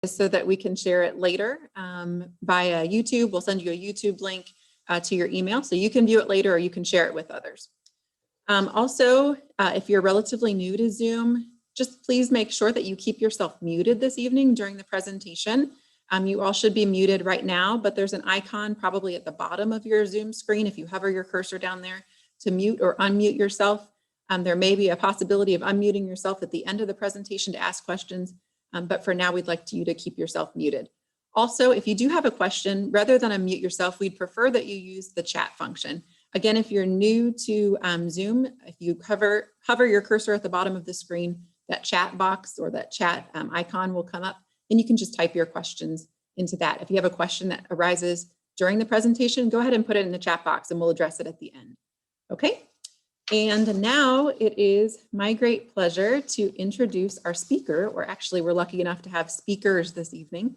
so that we can share it later via YouTube. We'll send you a YouTube link to your email so you can view it later or you can share it with others. Also, if you're relatively new to Zoom, just please make sure that you keep yourself muted this evening during the presentation. You all should be muted right now, but there's an icon probably at the bottom of your Zoom screen if you hover your cursor down there to mute or unmute yourself. There may be a possibility of unmuting yourself at the end of the presentation to ask questions, but for now we'd like you to keep yourself muted. Also, if you do have a question, rather than unmute yourself, we'd prefer that you use the chat function. Again, if you're new to Zoom, if you hover your cursor at the bottom of the screen, that chat box or that chat icon will come up and you can just type your questions into that. If you have a question that arises during the presentation, go ahead and put it in the chat box and we'll address it at the end. Okay, and now it is my great pleasure to introduce our speaker, or actually we're lucky enough to have speakers this evening,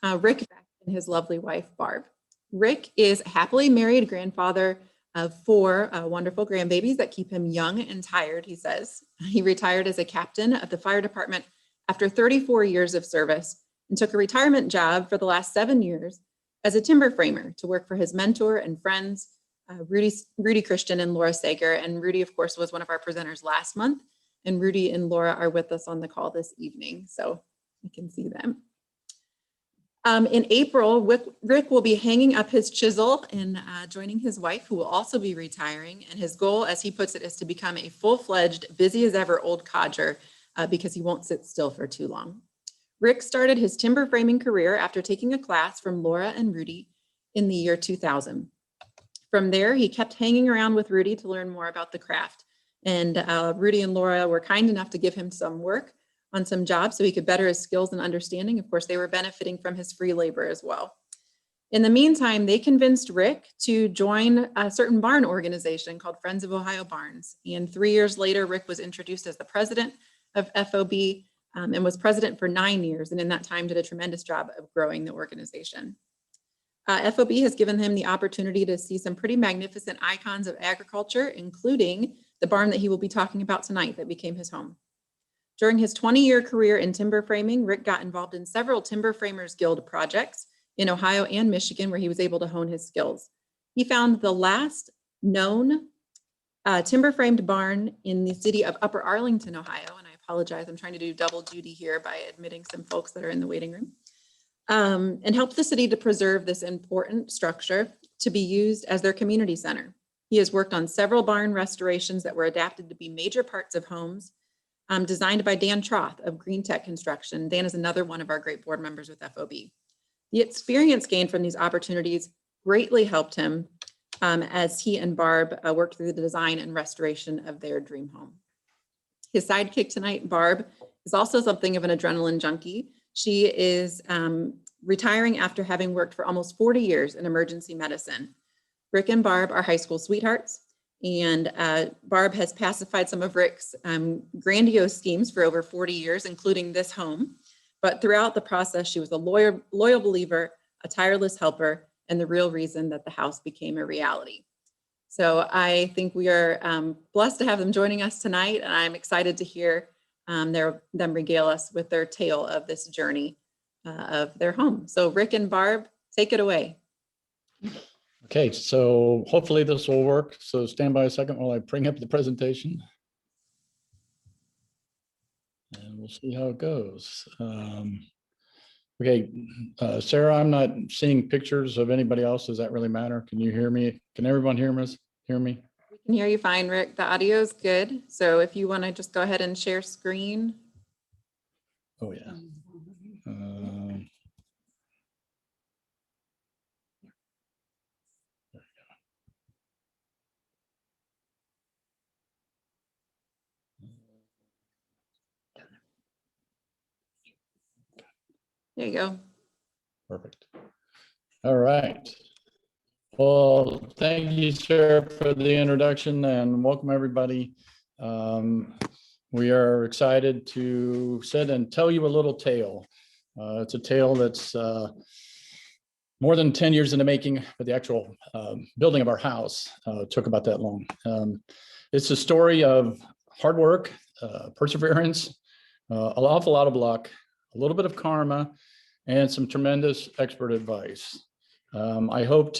Ric Beck and his lovely wife, Barb. Ric is a happily married grandfather of 4 wonderful grandbabies that keep him young and tired, he says. He retired as a captain of the fire department after 34 years of service and took a retirement job for the last 7 years as a timber framer to work for his mentor and friends, Rudy Christian and Laura Sager. And Rudy, of course, was one of our presenters last month. And Rudy and Laura are with us on the call this evening, so you can see them. In April, Ric will be hanging up his chisel and joining his wife, who will also be retiring. And his goal, as he puts it, is to become a full-fledged, busy as ever old codger because he won't sit still for too long. Ric started his timber framing career after taking a class from Laura and Rudy in the year 2000. From there, he kept hanging around with Rudy to learn more about the craft. And Rudy and Laura were kind enough to give him some work on some jobs so he could better his skills and understanding. Of course, they were benefiting from his free labor as well. In the meantime, they convinced Ric to join a certain barn organization called Friends of Ohio Barns. And 3 years later, Ric was introduced as the president of FOB and was president for 9 years. And in that time did a tremendous job of growing the organization. FOB has given him the opportunity to see some pretty magnificent icons of agriculture, including the barn that he will be talking about tonight that became his home. During his 20-year career in timber framing, Ric got involved in several Timber Framers Guild projects in Ohio and Michigan, where he was able to hone his skills. He found the last known timber framed barn in the city of Upper Arlington, Ohio. And I apologize, I'm trying to do double duty here by admitting some folks that are in the waiting room. And helped the city to preserve this important structure to be used as their community center. He has worked on several barn restorations that were adapted to be major parts of homes, designed by Dan Troth of Green Tech Construction. Dan is another one of our great board members with FOB. The experience gained from these opportunities greatly helped him as he and Barb worked through the design and restoration of their dream home. His sidekick tonight, Barb, is also something of an adrenaline junkie. She is retiring after having worked for almost 40 years in emergency medicine. Ric and Barb are high school sweethearts. And Barb has pacified some of Ric's grandiose schemes for over 40 years, including this home. But throughout the process, she was a loyal believer, a tireless helper, and the real reason that the house became a reality. So I think we are blessed to have them joining us tonight, and I'm excited to hear them regale us with their tale of this journey of their home. So Ric and Barb, take it away. Okay, so hopefully this will work. So stand by a second while I bring up the presentation. And we'll see how it goes. Okay, Sarah, I'm not seeing pictures of anybody else. Does that really matter? Can you hear me? Can everyone hear me? We can hear you fine, Ric. The audio is good. So if you want to just go ahead and share screen. Oh, yeah. There you go. Perfect. All right. Well, thank you, Sarah, for the introduction and welcome everybody. We are excited to sit and tell you a little tale. It's a tale that's more than 10 years in the making, but the actual building of our house took about that long. It's a story of hard work, perseverance, an awful lot of luck, a little bit of karma, and some tremendous expert advice. I hope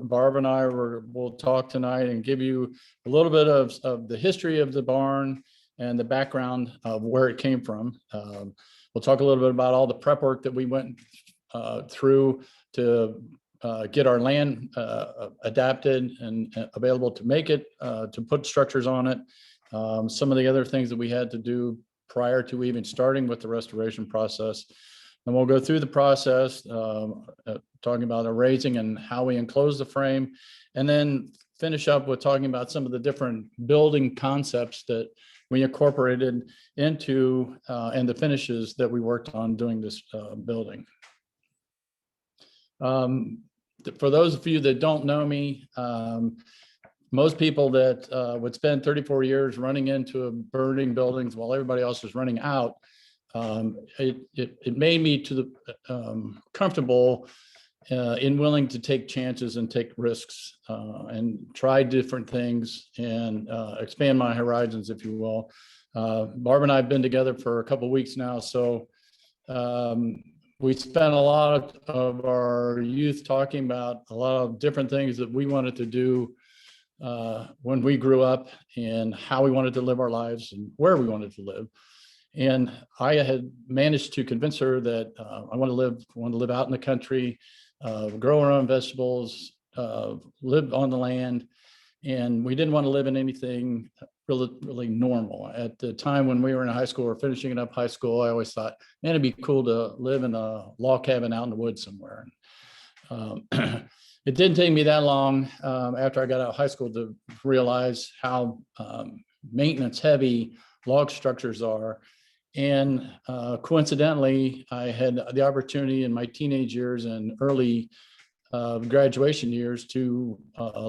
Barb and I will talk tonight and give you a little bit of the history of the barn and the background of where it came from. We'll talk a little bit about all the prep work that we went through to get our land adapted and available to make it, to put structures on it. Some of the other things that we had to do prior to even starting with the restoration process. And we'll go through the process, talking about the raising and how we enclose the frame, and then finish up with talking about some of the different building concepts that we incorporated into and the finishes that we worked on doing this building. For those of you that don't know me, most people that would spend 34 years running into burning buildings while everybody else is running out, it made me comfortable in willing to take chances and take risks and try different things and expand my horizons, if you will. Barb and I have been together for a couple of weeks now, so we spent a lot of our youth talking about a lot of different things that we wanted to do when we grew up and how we wanted to live our lives and where we wanted to live. And I had managed to convince her that I want to live out in the country, grow our own vegetables, live on the land, and we didn't want to live in anything really normal. At the time when we were in high school or finishing up high school, I always thought, man, it'd be cool to live in a log cabin out in the woods somewhere. It didn't take me that long after I got out of high school to realize how maintenance heavy log structures are. And coincidentally, I had the opportunity in my teenage years and early graduation years to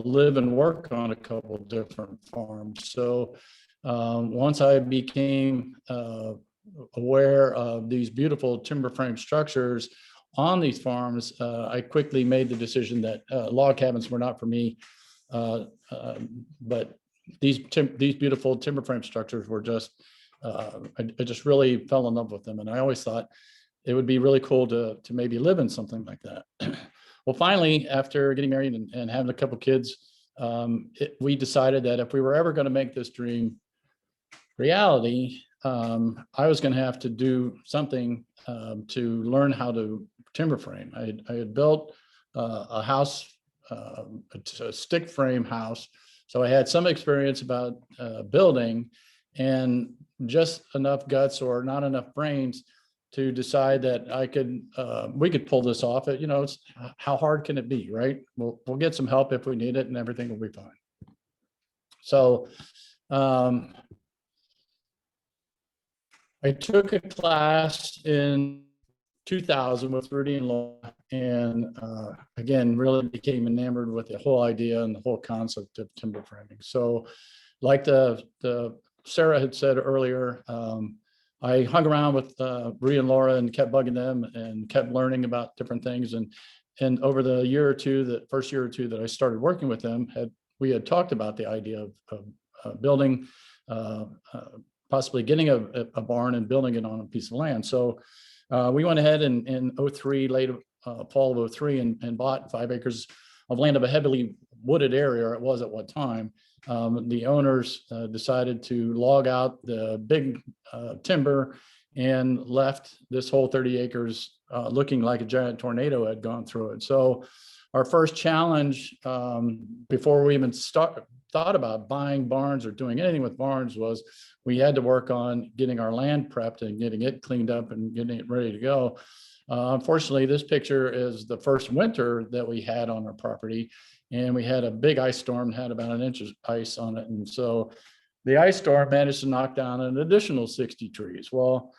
live and work on a couple of different farms. So once I became aware of these beautiful timber frame structures on these farms, I quickly made the decision that log cabins were not for me, but these beautiful timber frame structures were just, I just really fell in love with them. And I always thought it would be really cool to maybe live in something like that. Well, finally, after getting married and having a couple kids, we decided that if we were ever going to make this dream reality, I was going to have to do something to learn how to timber frame. I had built a house, a stick frame house. So I had some experience about building and just enough guts or not enough brains to decide that we could pull this off. It's how hard can it be, right? We'll get some help if we need it and everything will be fine. So I took a class in 2000 with Rudy and Laura, and again, really became enamored with the whole idea and the whole concept of timber framing. So like the Sarah had said earlier, I hung around with Rudy and Laura and kept bugging them and kept learning about different things. And over the first year or two that I started working with them, we had talked about the idea of building, possibly getting a barn and building it on a piece of land. So we went ahead in 03, late fall of 03, and bought 5 acres of land of a heavily wooded area, or it was at one time. The owners decided to log out the big timber and left this whole 30 acres looking like a giant tornado had gone through it. So our first challenge before we even thought about buying barns or doing anything with barns was we had to work on getting our land prepped and getting it cleaned up and getting it ready to go. Unfortunately, this picture is the first winter that we had on our property, and we had a big ice storm, had about 1 inch of ice on it. And so the ice storm managed to knock down an additional 60 trees. Well,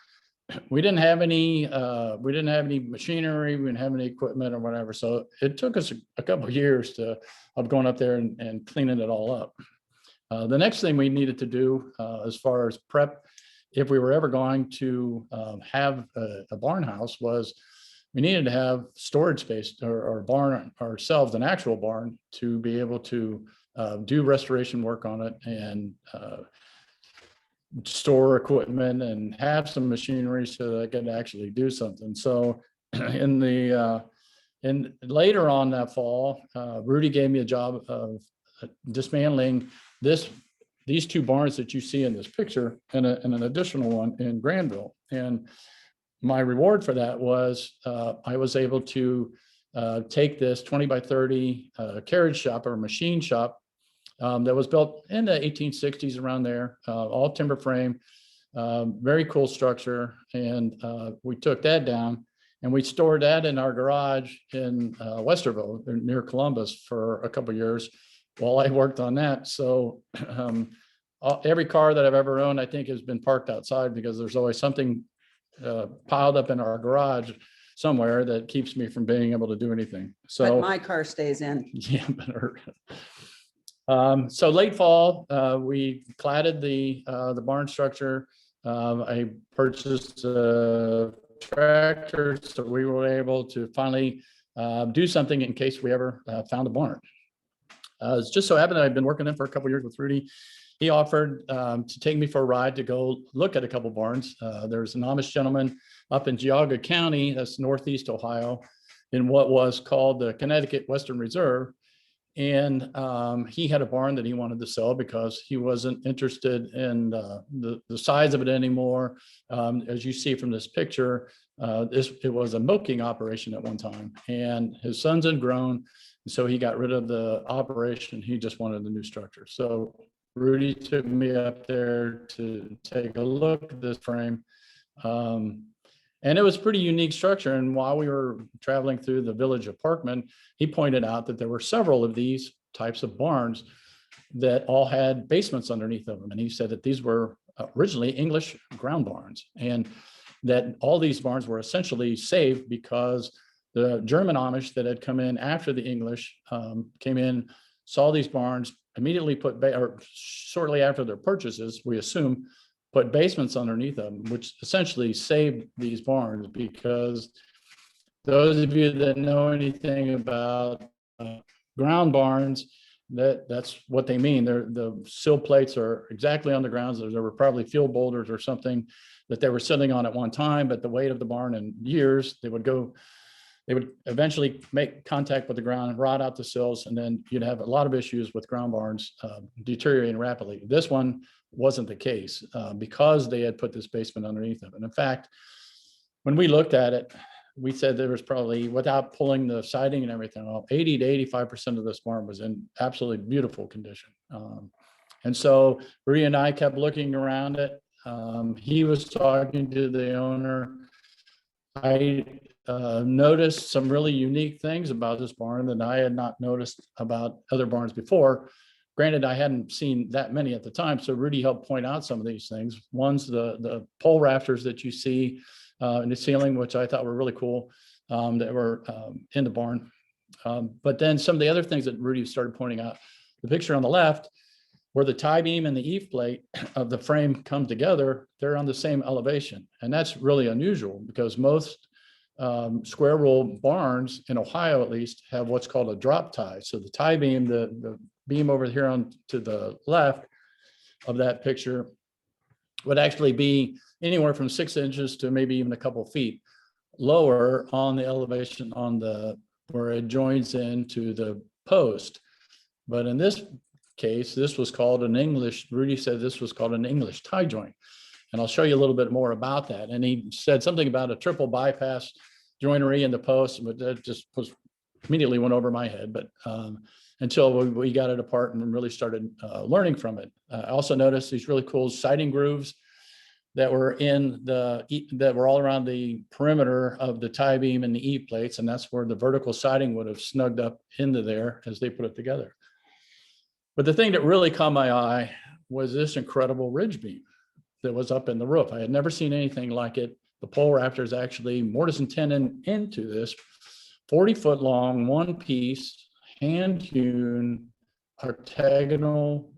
we didn't have any machinery, we didn't have any equipment or whatever. So it took us a couple of years of going up there and cleaning it all up. The next thing we needed to do as far as prep, if we were ever going to have a barn house, was we needed to have storage space or barn ourselves, an actual barn, to be able to do restoration work on it and store equipment and have some machinery so that I could actually do something. So in the and later on that fall, Rudy gave me a job of dismantling these two barns that you see in this picture, and an additional one in Granville. And my reward for that was I was able to take this 20 by 30 carriage shop or machine shop that was built in the 1860s, around there, all timber frame, very cool structure. And we took that down and we stored that in our garage in Westerville near Columbus for a couple of years while I worked on that. So every car that I've ever owned, I think, has been parked outside, because there's always something piled up in our garage somewhere that keeps me from being able to do anything. But So my car stays in. yeah, better. So late fall, we cladded the barn structure. I purchased a tractor, so we were able to finally do something in case we ever found a barn. It's just so happened that I've been working in for a couple of years with Rudy. He offered to take me for a ride to go look at a couple barns. There's an Amish gentleman up in Geauga County, that's northeast Ohio, in what was called the Connecticut Western Reserve. And he had a barn that he wanted to sell because he wasn't interested in the size of it anymore. As you see from this picture, it was a milking operation at one time, and his sons had grown. So he got rid of the operation. He just wanted a new structure. So Rudy took me up there to take a look at this frame. And it was a pretty unique structure. And while we were traveling through the village of Parkman, he pointed out that there were several of these types of barns that all had basements underneath of them. And he said that these were originally English ground barns, and that all these barns were essentially saved because the German Amish that had come in after the English came in, saw these barns, immediately or shortly after their purchases, we assume, put basements underneath them, which essentially saved these barns. Because those of you that know anything about ground barns, that's what they mean. The sill plates are exactly on the ground. There were probably field boulders or something that they were sitting on at one time, but the weight of the barn in years, they would eventually make contact with the ground and rot out the sills, and then you'd have a lot of issues with ground barns deteriorating rapidly. This one wasn't the case because they had put this basement underneath them. And in fact, when we looked at it, we said there was probably, without pulling the siding and everything off, 80 to 85% of this barn was in absolutely beautiful condition. And so Maria and I kept looking around it. He was talking to the owner. I noticed some really unique things about this barn that I had not noticed about other barns before. Granted, I hadn't seen that many at the time, so Rudy helped point out some of these things. One's the pole rafters that you see in the ceiling, which I thought were really cool, that were in the barn. But then some of the other things that Rudy started pointing out, the picture on the left, where the tie beam and the eave plate of the frame come together, they're on the same elevation. And that's really unusual, because most square roll barns in Ohio, at least, have what's called a drop tie. So the tie beam, the beam over here on to the left of that picture, would actually be anywhere from 6 inches to maybe even a couple feet lower on the elevation on where it joins into the post. But in this case, this was called an English, Rudy said this was called an English tie joint. And I'll show you a little bit more about that. And he said something about a triple bypass joinery in the post, but that just immediately went over my head. But until we got it apart and really started learning from it. I also noticed these really cool siding grooves that were that were all around the perimeter of the tie beam and the eave plates. And that's where the vertical siding would have snugged up into there as they put it together. But the thing that really caught my eye was this incredible ridge beam that was up in the roof. I had never seen anything like it. The pole rafters actually mortise and tenon into this 40-foot long, one piece, hand hewn pentagonal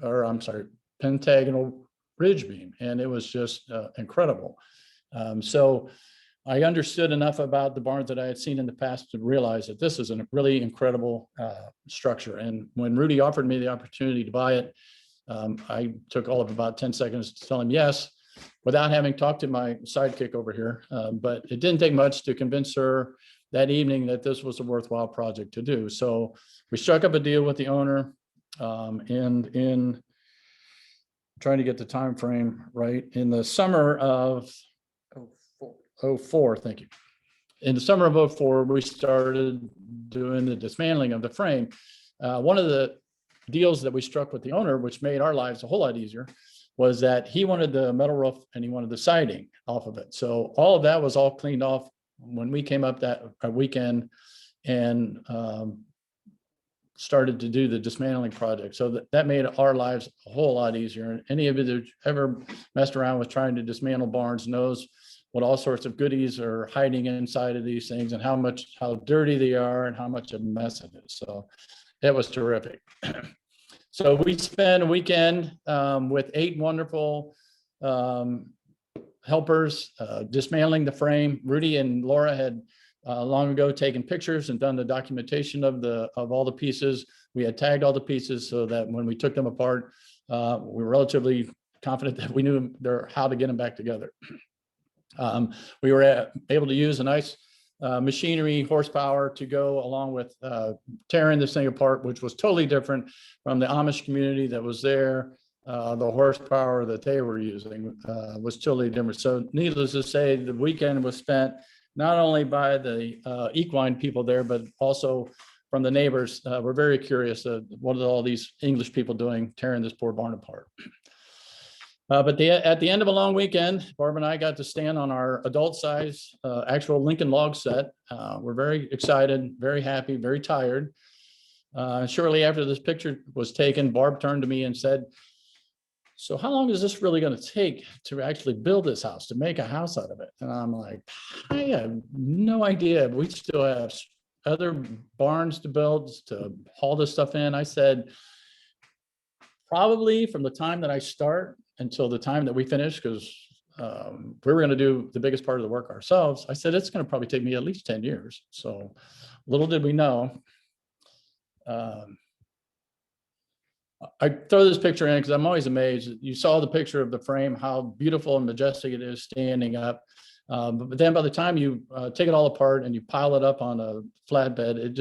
ridge beam. And it was just incredible. So I understood enough about the barns that I had seen in the past to realize that this is a really incredible structure. And when Rudy offered me the opportunity to buy it, I took all of about 10 seconds to tell him yes, without having talked to my sidekick over here. But it didn't take much to convince her that evening that this was a worthwhile project to do. So we struck up a deal with the owner, and in trying to get the time frame right, in the summer of 04, thank you. In the summer of 04, we started doing the dismantling of the frame. One of the deals that we struck with the owner, which made our lives a whole lot easier, was that he wanted the metal roof and he wanted the siding off of it. So all of that was all cleaned off when we came up that weekend and started to do the dismantling project. So that made our lives a whole lot easier. And any of you that ever messed around with trying to dismantle barns knows what all sorts of goodies are hiding inside of these things and how dirty they are and how much of a mess it is. So it was terrific. So we spent a weekend with 8 wonderful helpers dismantling the frame. Rudy and Laura had long ago taken pictures and done the documentation of all the pieces. We had tagged all the pieces so that when we took them apart, we were relatively confident that we knew how to get them back together. We were able to use a nice machinery horsepower to go along with tearing this thing apart, which was totally different from the Amish community that was there. The horsepower that they were using was totally different. So needless to say, the weekend was spent not only by the equine people there, but also from the neighbors. We're very curious of what are all these English people doing tearing this poor barn apart. But at the end of a long weekend, Barb and I got to stand on our adult size actual Lincoln log set. We're very excited, very happy, very tired. Shortly after this picture was taken, Barb turned to me and said, "So how long is this really going to take to actually build this house, to make a house out of it?" And I'm like, "I have no idea. We still have other barns to build, to haul this stuff in." I said, "Probably from the time that I start until the time that we finish, because we were going to do the biggest part of the work ourselves." I said, "It's going to probably take me at least 10 years. So little did we know. I throw this picture in because I'm always amazed. You saw the picture of the frame, how beautiful and majestic it is standing up. But then by the time you take it all apart and you pile it up on a flatbed, it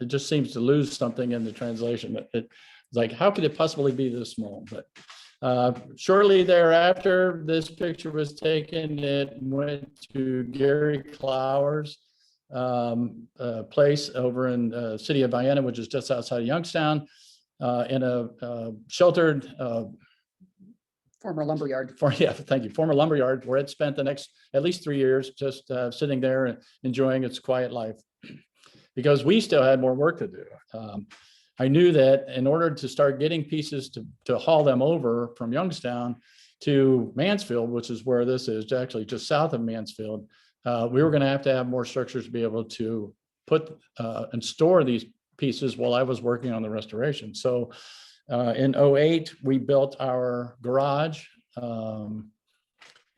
just seems to lose something in the translation. It's like, how could it possibly be this small? But shortly thereafter, this picture was taken. It went to Gary Clower's place over in the city of Vienna, which is just outside of Youngstown, in a sheltered former lumberyard. Former lumberyard, where it spent the next at least 3 years just sitting there and enjoying its quiet life, because we still had more work to do. I knew that in order to start getting pieces to haul them over from Youngstown to Mansfield, which is where this is, actually just south of Mansfield, we were going to have more structures to be able to put and store these pieces while I was working on the restoration. So in 08, we built our garage,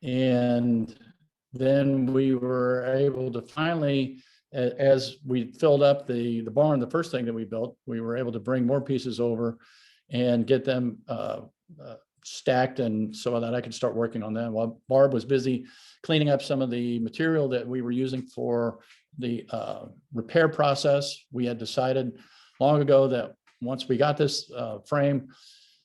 and then we were able to finally, as we filled up the barn, the first thing that we built, we were able to bring more pieces over and get them stacked, and so that I could start working on them while Barb was busy cleaning up some of the material that we were using for the repair process. We had decided long ago that once we got this frame,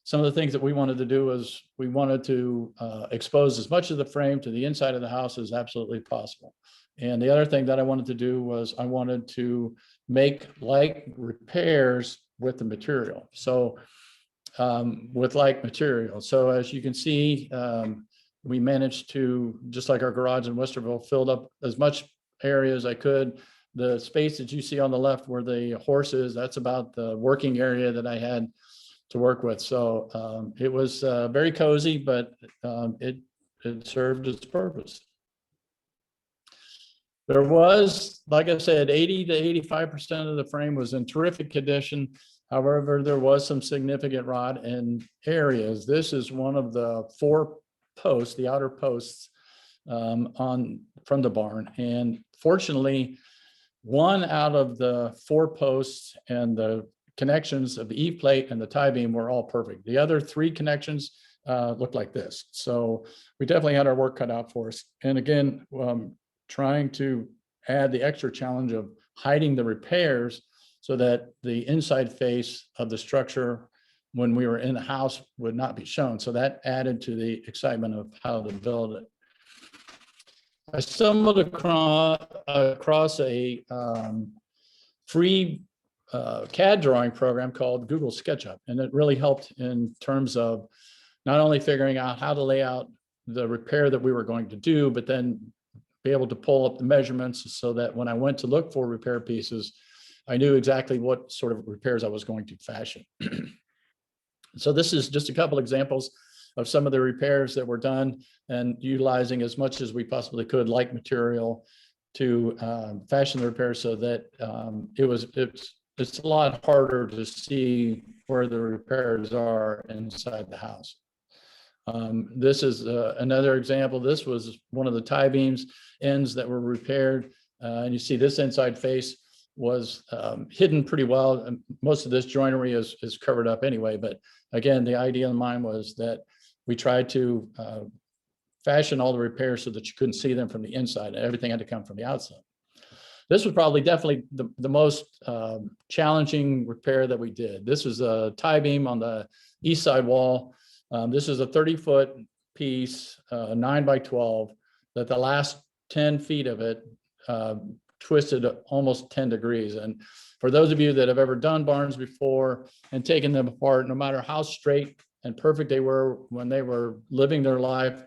some of the things that we wanted to do was we wanted to expose as much of the frame to the inside of the house as absolutely possible. And the other thing that I wanted to do was I wanted to make like repairs with the material. So with like material. So as you can see, we managed to, just like our garage in Westerville, filled up as much area as I could. The space that you see on the left where the horse is, that's about the working area that I had to work with. So it was very cozy, but it served its purpose. There was, like I said, 80 to 85% of the frame was in terrific condition. However, there was some significant rot in areas. This is one of the 4 posts, the outer posts from the barn. And fortunately, 1 out of the 4 posts and the connections of the E plate and the tie beam were all perfect. The other 3 connections looked like this. So we definitely had our work cut out for us. And again, trying to add the extra challenge of hiding the repairs so that the inside face of the structure when we were in the house would not be shown. So that added to the excitement of how to build it. I stumbled across a free CAD drawing program called Google SketchUp, and it really helped in terms of not only figuring out how to lay out the repair that we were going to do, but then be able to pull up the measurements so that when I went to look for repair pieces, I knew exactly what sort of repairs I was going to fashion. So this is just a couple examples of some of the repairs that were done and utilizing as much as we possibly could like material to fashion the repair so that it's a lot harder to see where the repairs are inside the house. This is another example. This was one of the tie beams ends that were repaired. And you see this inside face was hidden pretty well. And most of this joinery is covered up anyway. But again, the idea in mind was that we tried to fashion all the repairs so that you couldn't see them from the inside. Everything had to come from the outside. This was probably definitely the most challenging repair that we did. This is a tie beam on the east side wall. This is a 30-foot piece, 9x12, that the last 10 feet of it twisted almost 10 degrees. And for those of you that have ever done barns before and taken them apart, no matter how straight and perfect they were when they were living their life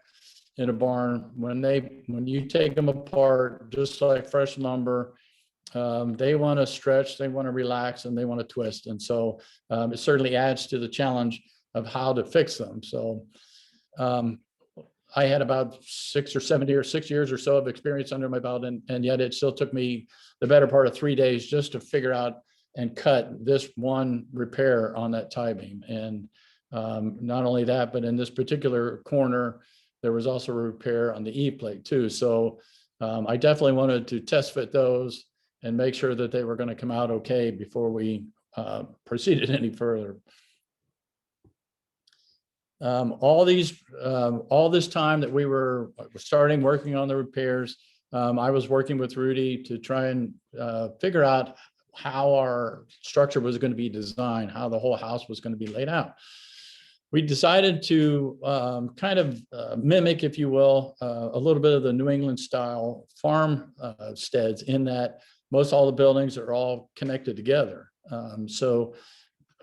in a barn, when you take them apart, just like fresh lumber, they want to stretch, they want to relax, and they want to twist. And so it certainly adds to the challenge of how to fix them. So I had about 6 years or so of experience under my belt, and yet it still took me the better part of 3 days just to figure out and cut this one repair on that tie beam. And not only that, but in this particular corner, there was also a repair on the E plate too. So I definitely wanted to test fit those and make sure that they were going to come out okay before we proceeded any further. All this time that we were starting working on the repairs, I was working with Rudy to try and figure out how our structure was going to be designed, how the whole house was going to be laid out. We decided to kind of mimic, if you will, a little bit of the New England style farm steads, in that most all the buildings are all connected together. So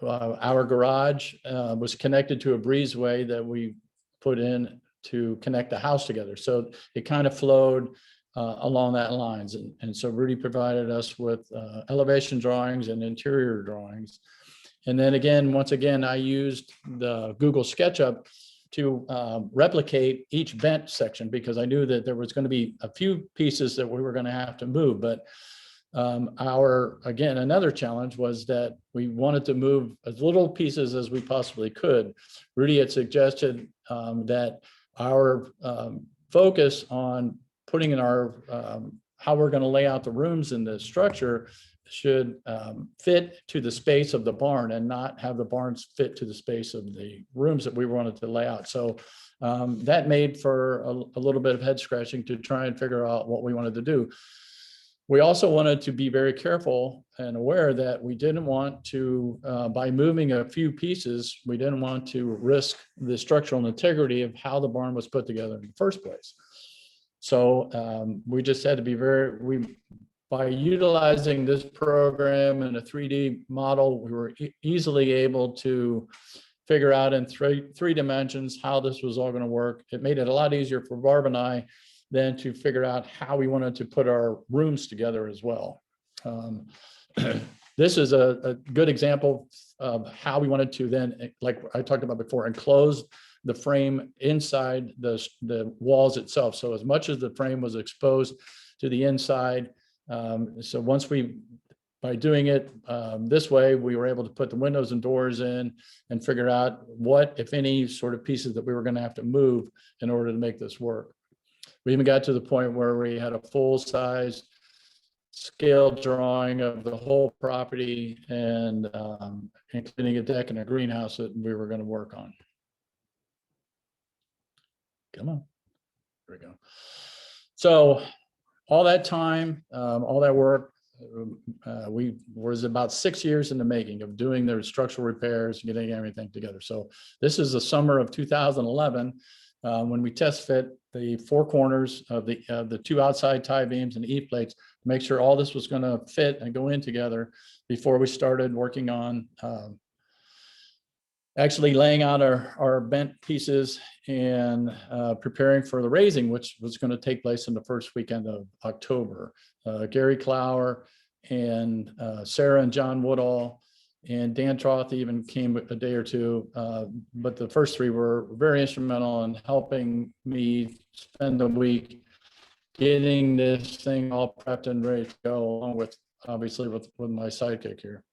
our garage was connected to a breezeway that we put in to connect the house together. So it kind of flowed along that lines. And so Rudy provided us with elevation drawings and interior drawings. And then again, once again, I used the Google SketchUp to replicate each bent section, because I knew that there was going to be a few pieces that we were going to have to move. But again, another challenge was that we wanted to move as little pieces as we possibly could. Rudy had suggested that our focus on putting in our, how we're going to lay out the rooms in the structure should fit to the space of the barn and not have the barns fit to the space of the rooms that we wanted to lay out. So that made for a little bit of head scratching to try and figure out what we wanted to do. We also wanted to be very careful and aware that we didn't want to, by moving a few pieces, we didn't want to risk the structural integrity of how the barn was put together in the first place. So we just had to be by utilizing this program and a 3D model, we were easily able to figure out in three dimensions how this was all going to work. It made it a lot easier for Barb and I than to figure out how we wanted to put our rooms together as well. This is a good example of how we wanted to then, like I talked about before, enclose the frame inside the walls itself. So as much as the frame was exposed to the inside, so once by doing it this way, we were able to put the windows and doors in and figure out what, if any, sort of pieces that we were going to have to move in order to make this work. We even got to the point where we had a full-size scale drawing of the whole property and including a deck and a greenhouse that we were going to work on. Come on, there we go. So all that time, all that work, we was about 6 years in the making of doing the structural repairs, getting everything together. So this is the summer of 2011 when we test fit the four corners of the two outside tie beams and the eve plates to make sure all this was going to fit and go in together before we started working on actually laying out our bent pieces and preparing for the raising, which was going to take place in the first weekend of October. Gary Clower and Sarah and John Woodall and Dan Troth even came a day or two, but the first three were very instrumental in helping me spend the week getting this thing all prepped and ready to go, along with obviously with my sidekick here.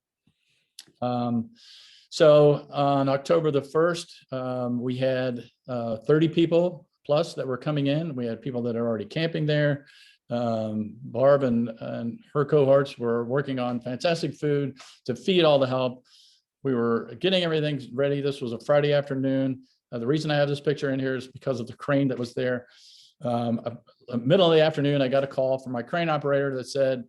So on October the 1st, we had 30 people plus that were coming in. We had people that are already camping there. Barb and her cohorts were working on fantastic food to feed all the help. We were getting everything ready. This was a Friday afternoon. The reason I have this picture in here is because of the crane that was there. Middle of the afternoon, I got a call from my crane operator that said,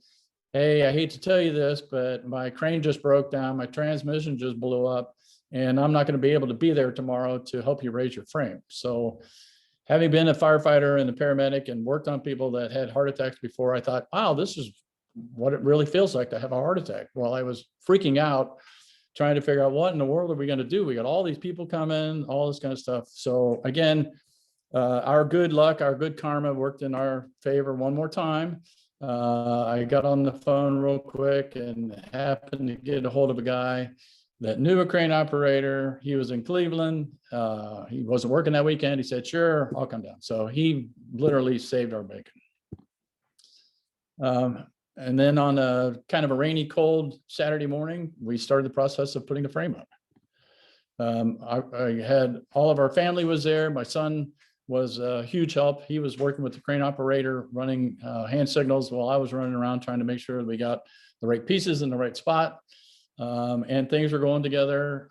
"Hey, I hate to tell you this, but my crane just broke down. My transmission just blew up, and I'm not going to be able to be there tomorrow to help you raise your frame." So having been a firefighter and a paramedic and worked on people that had heart attacks before, I thought, wow, this is what it really feels like to have a heart attack. Well, I was freaking out, trying to figure out what in the world are we going to do? We got all these people coming, all this kind of stuff. So again, our good luck, our good karma worked in our favor one more time. I got on the phone real quick and happened to get a hold of a guy that knew a crane operator. He was in Cleveland. He wasn't working that weekend. He said, "Sure, I'll come down." So he literally saved our bacon. And then on a kind of a rainy, cold Saturday morning, we started the process of putting the frame up. I had all of our family was there. My son was a huge help. He was working with the crane operator, running hand signals while I was running around trying to make sure that we got the right pieces in the right spot. And things were going together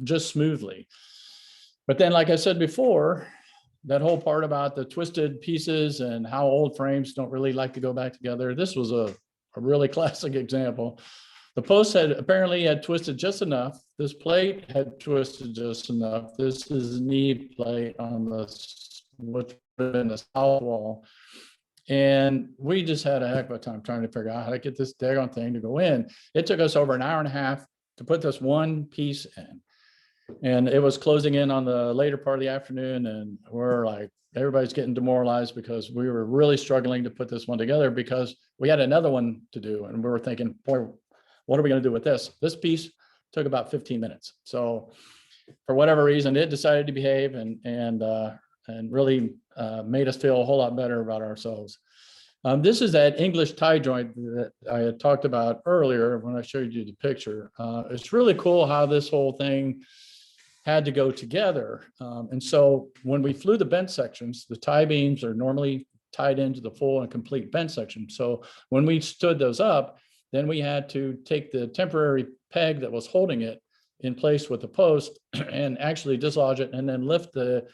just smoothly. But then, like I said before, that whole part about the twisted pieces and how old frames don't really like to go back together, this was a really classic example. The post apparently had twisted just enough. This plate had twisted just enough. This is a knee plate on what's in the south wall. And we just had a heck of a time trying to figure out how to get this daggone thing to go in. It took us over an hour and a half to put this one piece in. And it was closing in on the later part of the afternoon. And we're like, everybody's getting demoralized because we were really struggling to put this one together because we had another one to do. And we were thinking, boy, what are we going to do with this? This piece took about 15 minutes. So for whatever reason, it decided to behave and really made us feel a whole lot better about ourselves. This is that English tie joint that I had talked about earlier when I showed you the picture. It's really cool how this whole thing had to go together. And so when we flew the bent sections, the tie beams are normally tied into the full and complete bent section. So when we stood those up, then we had to take the temporary peg that was holding it in place with the post and actually dislodge it and then lift the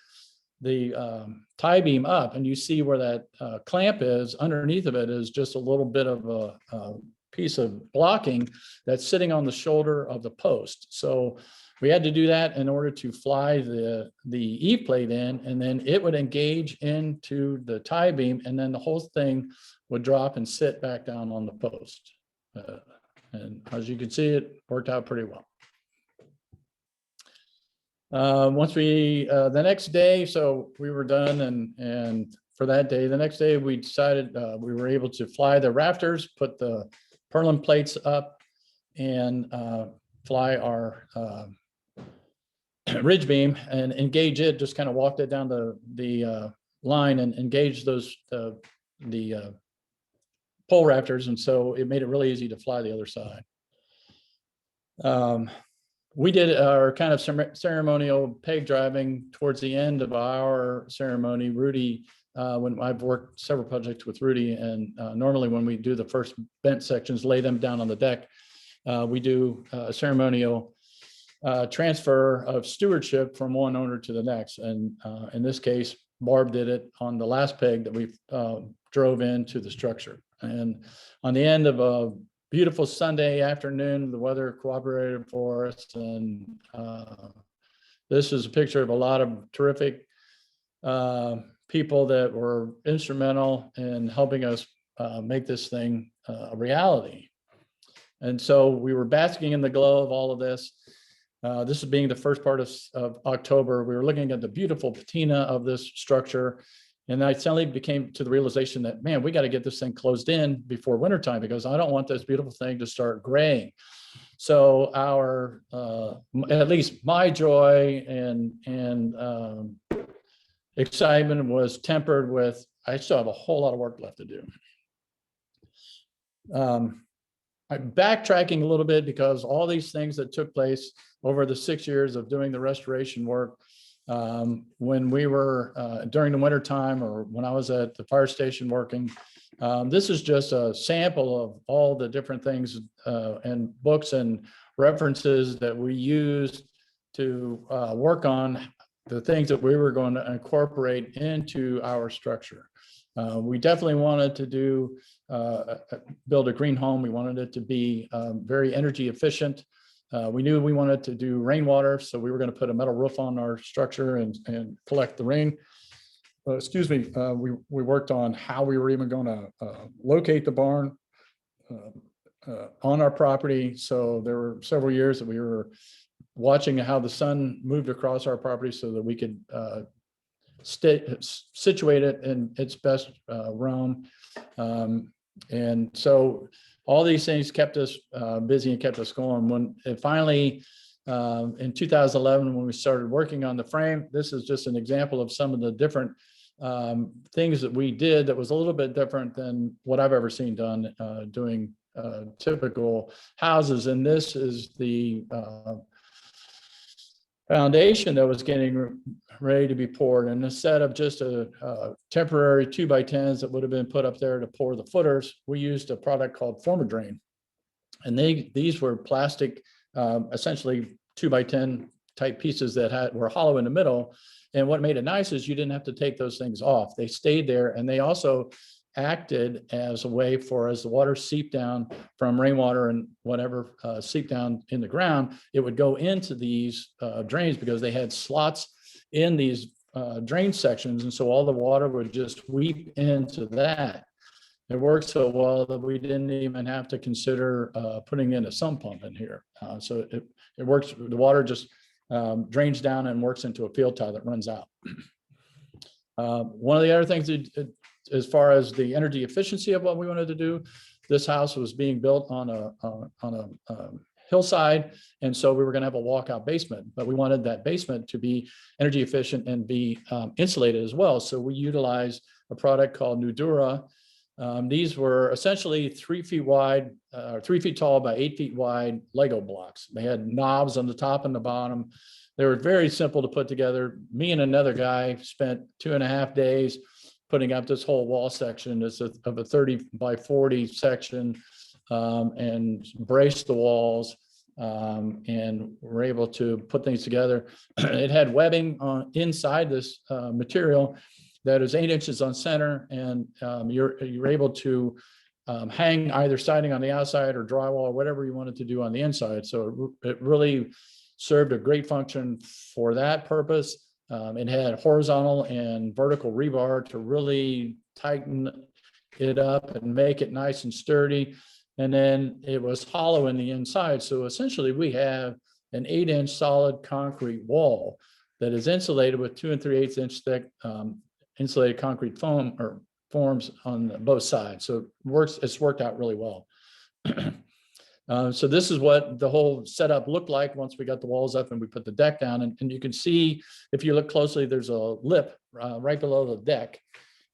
tie beam up. And you see where that clamp is. Underneath of it is just a little bit of a piece of blocking that's sitting on the shoulder of the post. So we had to do that in order to fly the eve plate in, and then it would engage into the tie beam, and then the whole thing would drop and sit back down on the post. And as you can see, it worked out pretty well. Once we, the next day, so we were done, and for that day, the next day we decided we were able to fly the rafters, put the purlin plates up, and fly our ridge beam and engage it, just kind of walked it down the line and engage those, the pole rafters. And so it made it really easy to fly the other side. We did our kind of ceremonial peg driving towards the end of our ceremony. Rudy, when I've worked several projects with Rudy, and normally when we do the first bent sections, lay them down on the deck, we do a ceremonial transfer of stewardship from one owner to the next. And in this case, Barb did it on the last peg that we drove into the structure. And on the end of a beautiful Sunday afternoon, the weather cooperated for us. And this is a picture of a lot of terrific people that were instrumental in helping us make this thing a reality. And so we were basking in the glow of all of this. This is being the first part of October. We were looking at the beautiful patina of this structure. And I suddenly became to the realization that, man, we got to get this thing closed in before wintertime, because I don't want this beautiful thing to start graying. So our, at least my joy and excitement was tempered with, I still have a whole lot of work left to do. I'm backtracking a little bit because all these things that took place over the 6 years of doing the restoration work, when we were during the winter time, or when I was at the fire station working, this is just a sample of all the different things and books and references that we used to work on the things that we were going to incorporate into our structure. We definitely wanted to do build a green home. We wanted it to be very energy efficient. We knew we wanted to do rainwater, so we were going to put a metal roof on our structure and collect the rain. Excuse me. We worked on how we were even going to locate the barn on our property. So there were several years that we were watching how the sun moved across our property so that we could situate it in its best realm. And so all these things kept us busy and kept us going. When it finally, in 2011, when we started working on the frame, this is just an example of some of the different things that we did that was a little bit different than what I've ever seen done doing typical houses. And this is the foundation that was getting ready to be poured. And instead of just a temporary 2x10s that would have been put up there to pour the footers, we used a product called Former Drain. And these were plastic, essentially 2x10 type pieces that were hollow in the middle. And what made it nice is you didn't have to take those things off. They stayed there, and they also acted as a way for, as the water seeped down from rainwater and whatever seeped down in the ground, it would go into these drains, because they had slots in these drain sections. And so all the water would just weep into that. It worked so well that we didn't even have to consider putting in a sump pump in here. So it works. The water just drains down and works into a field tile that runs out. One of the other things as far as the energy efficiency of what we wanted to do, this house was being built on a hillside. And so we were going to have a walkout basement, but we wanted that basement to be energy efficient and be insulated as well. So we utilized a product called Nudura. These were essentially 3 feet wide, 3 feet tall by 8 feet wide Lego blocks. They had knobs on the top and the bottom. They were very simple to put together. Me and another guy spent 2.5 days putting up this whole wall section. It's of a 30 by 40 section, and braced the walls, and we're able to put things together. It had webbing inside this material that is 8 inches on center, and you're able to hang either siding on the outside or drywall or whatever you wanted to do on the inside. So it really served a great function for that purpose. It had horizontal and vertical rebar to really tighten it up and make it nice and sturdy. And then it was hollow in the inside. So essentially we have an 8-inch solid concrete wall that is insulated with 2 3/8 inch thick insulated concrete foam or forms on both sides. So it's worked out really well. So this is what the whole setup looked like once we got the walls up and we put the deck down. And you can see, if you look closely, there's a lip right below the deck.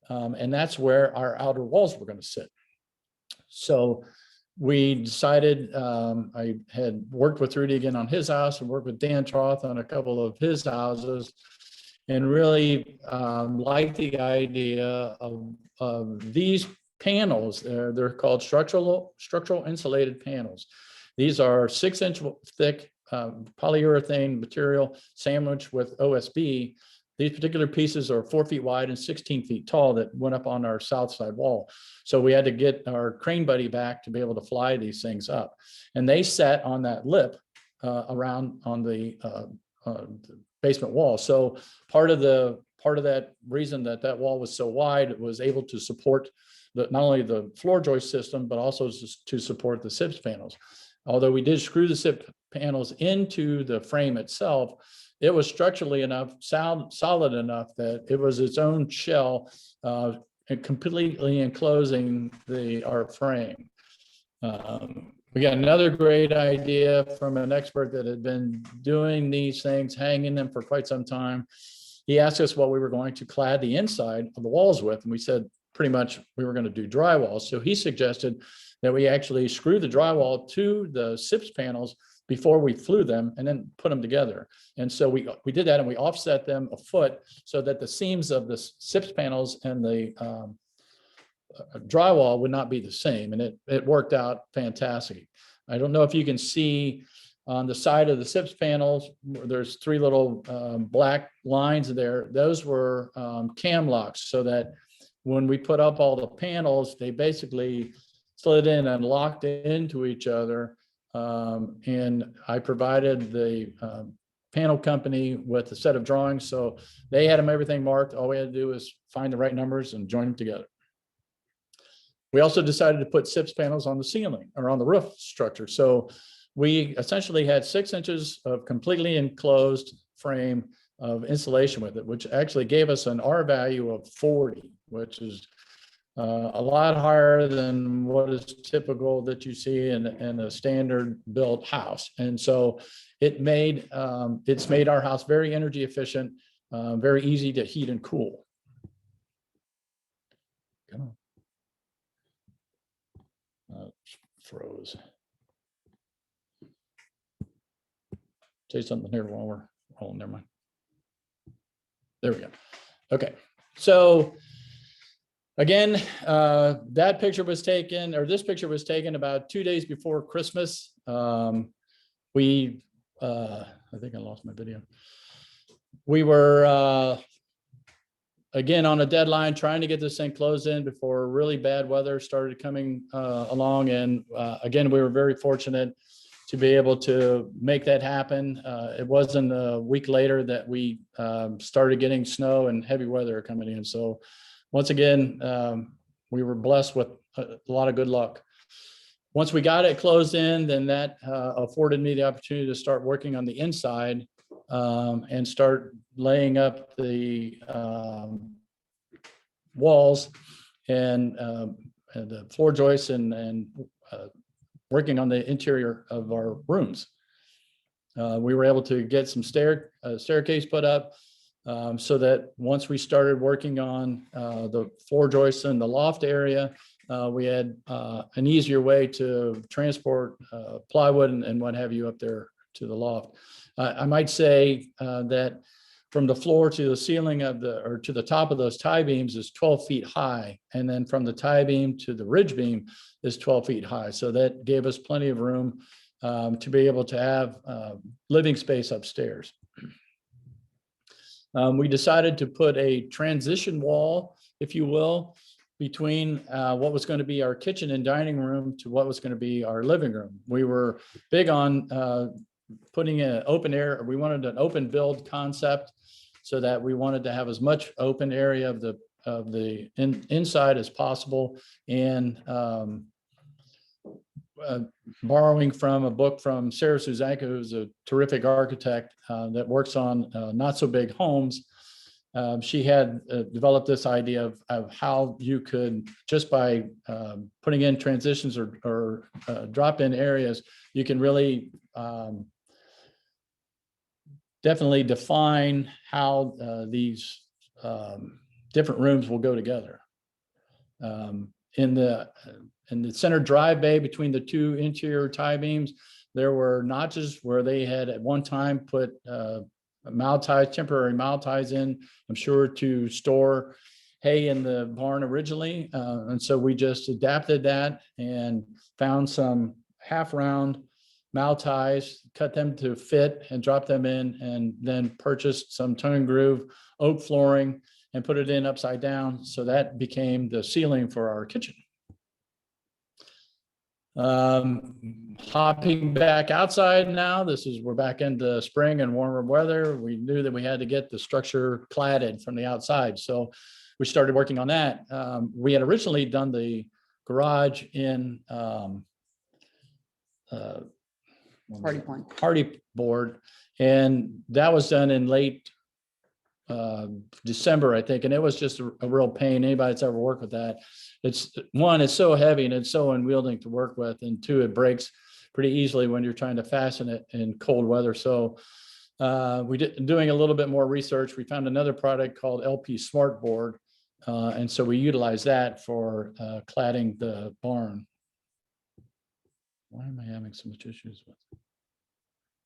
And that's where our outer walls were going to sit. So we decided, I had worked with Rudy again on his house and worked with Dan Troth on a couple of his houses, and really liked the idea of these panels. They're called structural insulated panels. These are 6-inch thick polyurethane material sandwiched with OSB These particular pieces are 4 feet wide and 16 feet tall that went up on our south side wall. So we had to get our crane buddy back to be able to fly these things up. And they sat on that lip around on the basement wall. So part of that reason that wall was so wide, it was able to support not only the floor joist system, but also to support the SIPS panels. Although we did screw the SIP panels into the frame itself, it was structurally enough, solid enough that it was its own shell and completely enclosing our frame. We got another great idea from an expert that had been doing these things, hanging them for quite some time. He asked us what we were going to clad the inside of the walls with, and we said pretty much we were going to do drywall. So he suggested that we actually screw the drywall to the SIPS panels before we flew them and then put them together. And so we did that, and we offset them a foot so that the seams of the SIPS panels and the drywall would not be the same. And it worked out fantastic. I don't know if you can see on the side of the SIPS panels, there's 3 little black lines there. Those were cam locks, so that when we put up all the panels, they basically slid in and locked into each other. And I provided the panel company with a set of drawings. So they had them everything marked. All we had to do was find the right numbers and join them together. We also decided to put SIPS panels on the ceiling or on the roof structure. So we essentially had 6 inches of completely enclosed frame of insulation with it, which actually gave us an R value of 40, which is a lot higher than what is typical that you see in a standard built house. And so it's made our house very energy efficient, very easy to heat and cool. Come on. Froze. Say something here while we're rolling. Never mind. There we go. Okay. So again, that picture was taken, or this picture was taken about 2 days before Christmas. I think I lost my video. We were, again, on a deadline, trying to get this thing closed in before really bad weather started coming along. And again, we were very fortunate to be able to make that happen. It wasn't a week later that we started getting snow and heavy weather coming in. So once again, we were blessed with a lot of good luck. Once we got it closed in, then that afforded me the opportunity to start working on the inside and start laying up the walls and the floor joists and working on the interior of our rooms. We were able to get some staircase put up so that once we started working on the floor joists in the loft area, we had an easier way to transport plywood and what have you up there to the loft. I might say that from the floor to the ceiling or to the top of those tie beams is 12 feet high. And then from the tie beam to the ridge beam is 12 feet high. So that gave us plenty of room to be able to have living space upstairs. We decided to put a transition wall, if you will, between what was going to be our kitchen and dining room to what was going to be our living room. We were big on putting an open air. We wanted an open build concept so that we wanted to have as much open area of the inside as possible. And borrowing from a book from Sarah Suzanka, who's a terrific architect that works on not so big homes. She had developed this idea of how you could, just by putting in transitions or drop-in areas, you can really definitely define how these different rooms will go together. In the center drive bay between the 2 interior tie beams, there were notches where they had at one time put temporary mount ties in, I'm sure, to store hay in the barn originally. And so we just adapted that and found some half round mouth ties, cut them to fit and drop them in, and then purchased some tongue and groove oak flooring and put it in upside down. So that became the ceiling for our kitchen. Hopping back outside now, we're back into spring and warmer weather. We knew that we had to get the structure cladded from the outside. So we started working on that. We had originally done the garage in hardy board, and that was done in late December, I think, and it was just a real pain. Anybody that's ever worked with that, it's so heavy and it's so unwielding to work with, and two, it breaks pretty easily when you're trying to fasten it in cold weather. So doing a little bit more research, we found another product called LP Smart Board, and so we utilized that for cladding the barn. Why am I having so much issues with?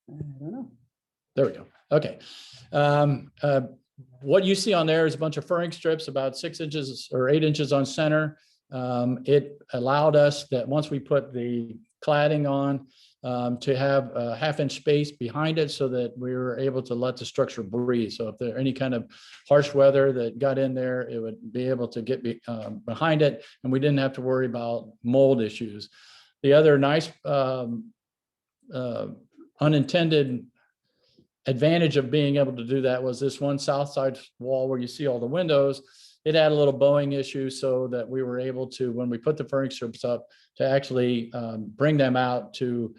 I don't know. There we go. Okay. What you see on there is a bunch of furring strips, about 6 inches or 8 inches on center. It allowed us that once we put the cladding on, to have a half-inch space behind it so that we were able to let the structure breathe. So if there any kind of harsh weather that got in there, it would be able to get behind it, and we didn't have to worry about mold issues. The other nice unintended advantage of being able to do that was this one south side wall where you see all the windows. It had a little bowing issue, so that we were able to, when we put the furring strips up, to actually bring them out to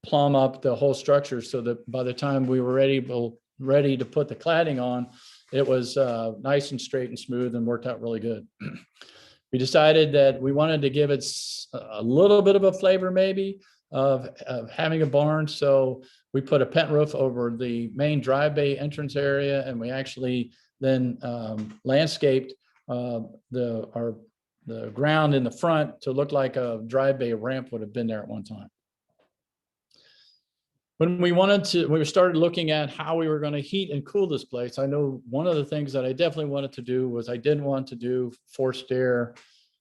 plumb up the whole structure, so that by the time we were ready to put the cladding on, it was nice and straight and smooth and worked out really good. We decided that we wanted to give it a little bit of a flavor maybe of having a barn. So we put a pent roof over the main drive bay entrance area, and we actually then landscaped the ground in the front to look like a drive bay ramp would have been there at one time. When we started looking at how we were going to heat and cool this place, I know one of the things that I definitely wanted to do was I didn't want to do forced air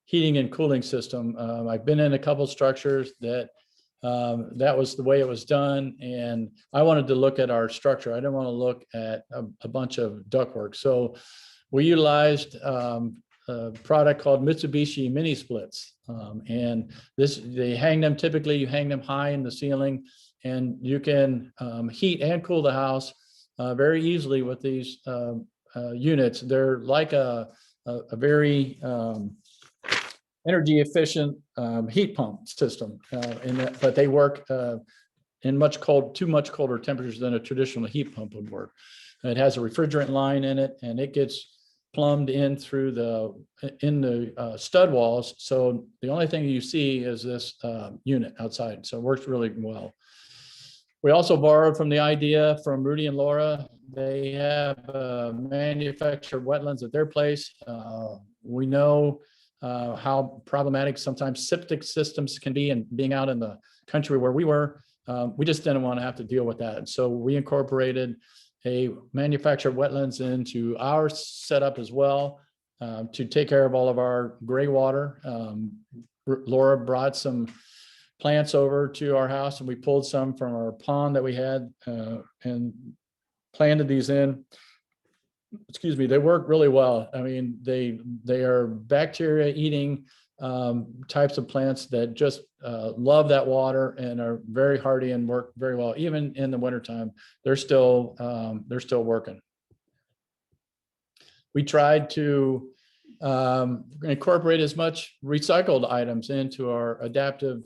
heating and cooling system. I've been in a couple structures that was the way it was done, and I wanted to look at our structure. I didn't want to look at a bunch of ductwork. So we utilized a product called Mitsubishi mini splits, and you hang them high in the ceiling, and you can heat and cool the house very easily with these units. They're like a very energy efficient heat pump system, but they work in much colder temperatures than a traditional heat pump would work. It has a refrigerant line in it, and it gets plumbed in through the stud walls. So the only thing you see is this unit outside. So it works really well. We also borrowed from the idea from Rudy and Laura. They have manufactured wetlands at their place. We know how problematic sometimes septic systems can be, and being out in the country where we were, we just didn't want to have to deal with that. So we incorporated a manufactured wetlands into our setup as well, to take care of all of our gray water. Laura brought some plants over to our house, and we pulled some from our pond that we had and planted these in. Excuse me, they work really well. I mean, they are bacteria eating types of plants that just love that water and are very hardy and work very well. Even in the wintertime, they're still working. We tried to incorporate as much recycled items into our adaptive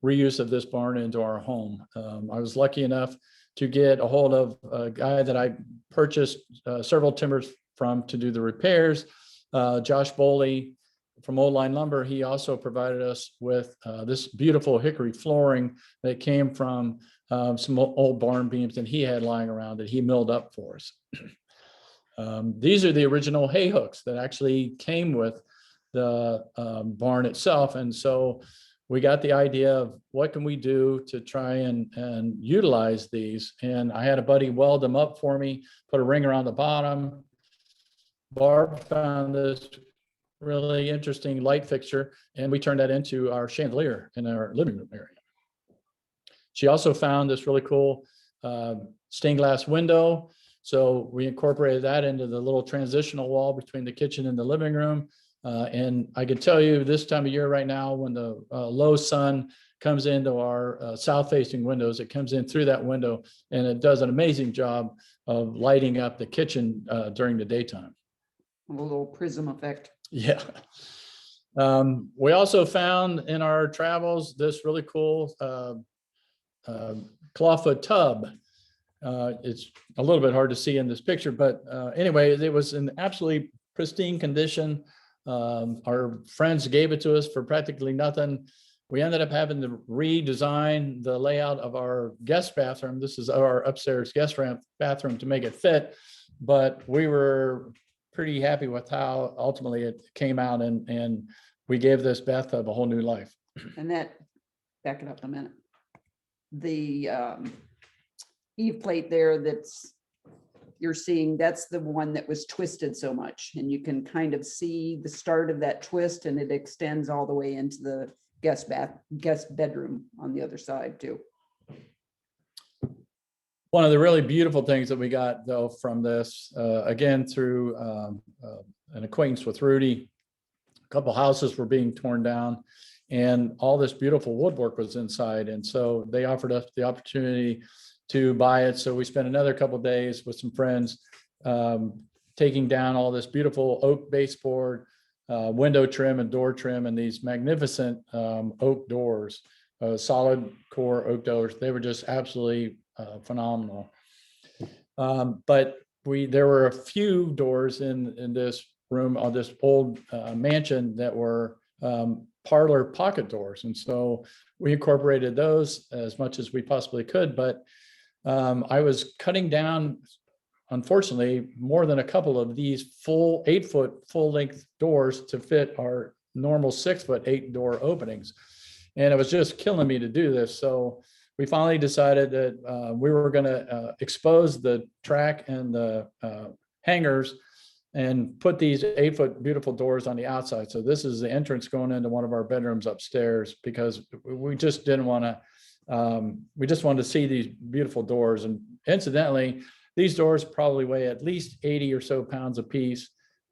reuse of this barn into our home. I was lucky enough to get a hold of a guy that I purchased several timbers from to do the repairs, Josh Boley from Old Line Lumber. He also provided us with this beautiful hickory flooring that came from some old barn beams that he had lying around that he milled up for us. These are the original hay hooks that actually came with the barn itself. And so we got the idea of what can we do to try and utilize these. And I had a buddy weld them up for me, put a ring around the bottom. Barb found this really interesting light fixture, and we turned that into our chandelier in our living room area. She also found this really cool stained glass window. So we incorporated that into the little transitional wall between the kitchen and the living room. And I can tell you this time of year right now, when the low sun comes into our south-facing windows, it comes in through that window, and it does an amazing job of lighting up the kitchen during the daytime. A little prism effect. Yeah. We also found in our travels this really cool clawfoot tub. It's a little bit hard to see in this picture, but anyway, it was in absolutely pristine condition. Our friends gave it to us for practically nothing. We ended up having to redesign the layout of our guest bathroom. This is our upstairs guest bathroom to make it fit, but we were pretty happy with how ultimately it came out, and we gave this bathtub a whole new life. And that, back it up a minute. The eve plate there that's you're seeing, that's the one that was twisted so much, and you can kind of see the start of that twist, and it extends all the way into the guest bedroom on the other side too. One of the really beautiful things that we got though from this, again, through an acquaintance with Rudy, a couple houses were being torn down and all this beautiful woodwork was inside. And so they offered us the opportunity to buy it. So we spent another couple of days with some friends, taking down all this beautiful oak baseboard, window trim and door trim, and these magnificent oak doors, solid core oak doors. They were just absolutely phenomenal. But there were a few doors in this room on this old mansion that were parlor pocket doors. And so we incorporated those as much as we possibly could. But I was cutting down, unfortunately, more than a couple of these full 8-foot full length doors to fit our normal 6-foot 8 door openings. And it was just killing me to do this. So we finally decided that we were going to expose the track and the hangers and put these 8-foot beautiful doors on the outside. So this is the entrance going into one of our bedrooms upstairs, because we just didn't want to, we just wanted to see these beautiful doors. And incidentally, these doors probably weigh at least 80 or so pounds a piece.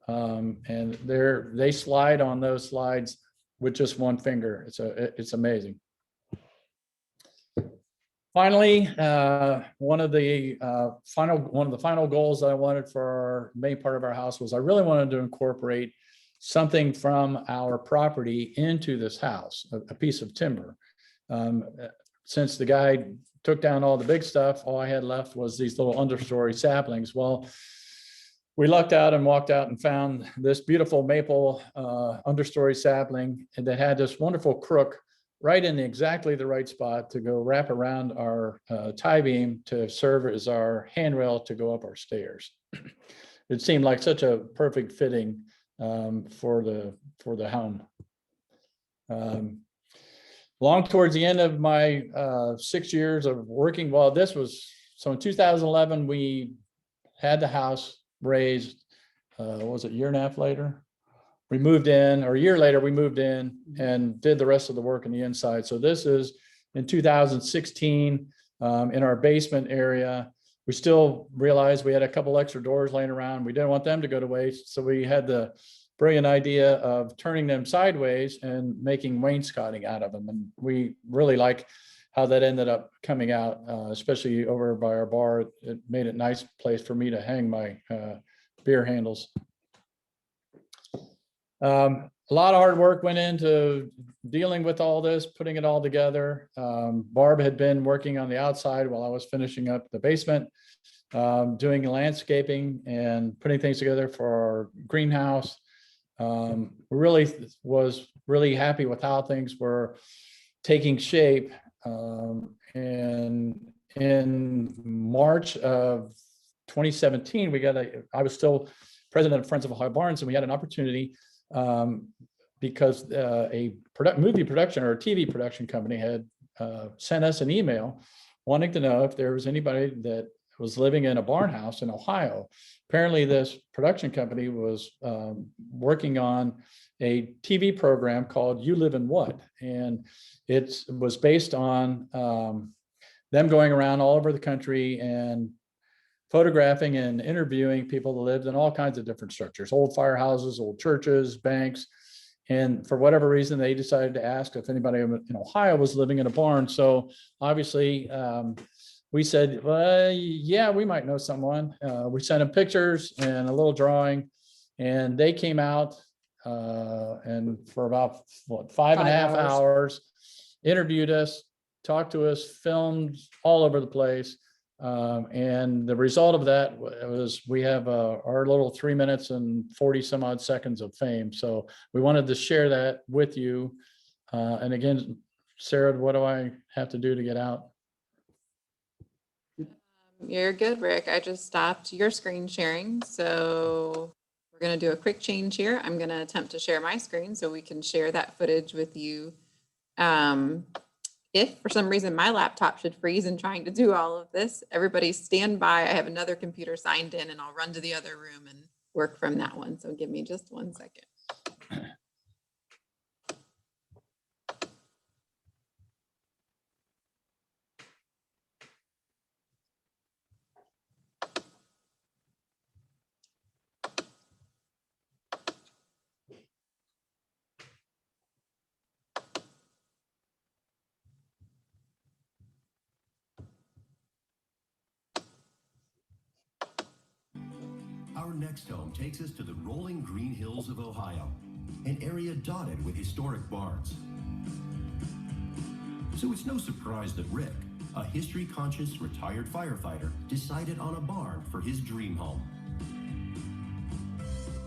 And they slide on those slides with just one finger. It's amazing. Finally, one of the final goals that I wanted for our main part of our house was I really wanted to incorporate something from our property into this house, a piece of timber. Since the guy took down all the big stuff, all I had left was these little understory saplings. Well, we lucked out and walked out and found this beautiful maple understory sapling, and that had this wonderful crook right in exactly the right spot to go wrap around our tie beam to serve as our handrail to go up our stairs. It seemed like such a perfect fitting for the home. Long towards the end of my 6 years of working, well, so in 2011, we had the house raised, what was it, a year and a half later? We moved in, or a year later, we moved in and did the rest of the work on the inside. So this is in 2016 in our basement area. We still realized we had a couple extra doors laying around. We didn't want them to go to waste. So we had the brilliant idea of turning them sideways and making wainscoting out of them. And we really like how that ended up coming out, especially over by our bar. It made it a nice place for me to hang my beer handles. A lot of hard work went into dealing with all this, putting it all together. Barb had been working on the outside while I was finishing up the basement, doing landscaping and putting things together for our greenhouse. Was really happy with how things were taking shape. And in March of 2017, I was still president of Friends of Ohio Barns, and we had an opportunity because a movie production or a TV production company had sent us an email wanting to know if there was anybody that was living in a barn house in Ohio. Apparently this production company was working on a TV program called You Live in What? And it was based on them going around all over the country and photographing and interviewing people that lived in all kinds of different structures, old firehouses, old churches, banks. And for whatever reason, they decided to ask if anybody in Ohio was living in a barn. So obviously, we said, well, yeah, we might know someone. We sent them pictures and a little drawing, and they came out and for about what, 5.5 hours, interviewed us, talked to us, filmed all over the place. And the result of that was we have our little 3 minutes and 40 some odd seconds of fame. So we wanted to share that with you. And again, Sarah, what do I have to do to get out? You're good, Rick. I just stopped your screen sharing. So we're going to do a quick change here. I'm going to attempt to share my screen so we can share that footage with you. If for some reason my laptop should freeze in trying to do all of this, everybody stand by. I have another computer signed in and I'll run to the other room and work from that one. So give me just 1 second. Our next home takes us to the rolling green hills of Ohio, an area dotted with historic barns. So it's no surprise that Rick, a history-conscious retired firefighter, decided on a barn for his dream home.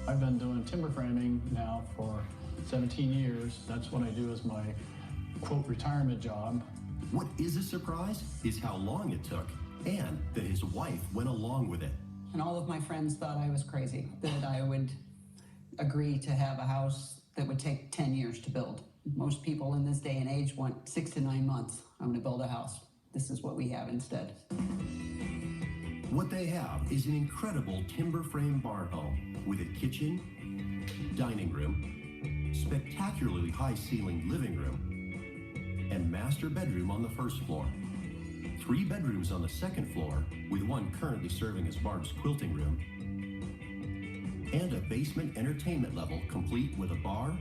I've been doing timber framing now for 17 years. That's what I do as my quote retirement job. What is a surprise is how long it took, and that his wife went along with it. And all of my friends thought I was crazy, that I would agree to have a house that would take 10 years to build. Most people in this day and age want 6 to 9 months. I'm gonna build a house. This is what we have instead. What they have is an incredible timber frame barn home with a kitchen, dining room, spectacularly high ceiling living room, and master bedroom on the first floor. 3 bedrooms on the second floor, with one currently serving as Barb's quilting room, and a basement entertainment level complete with a bar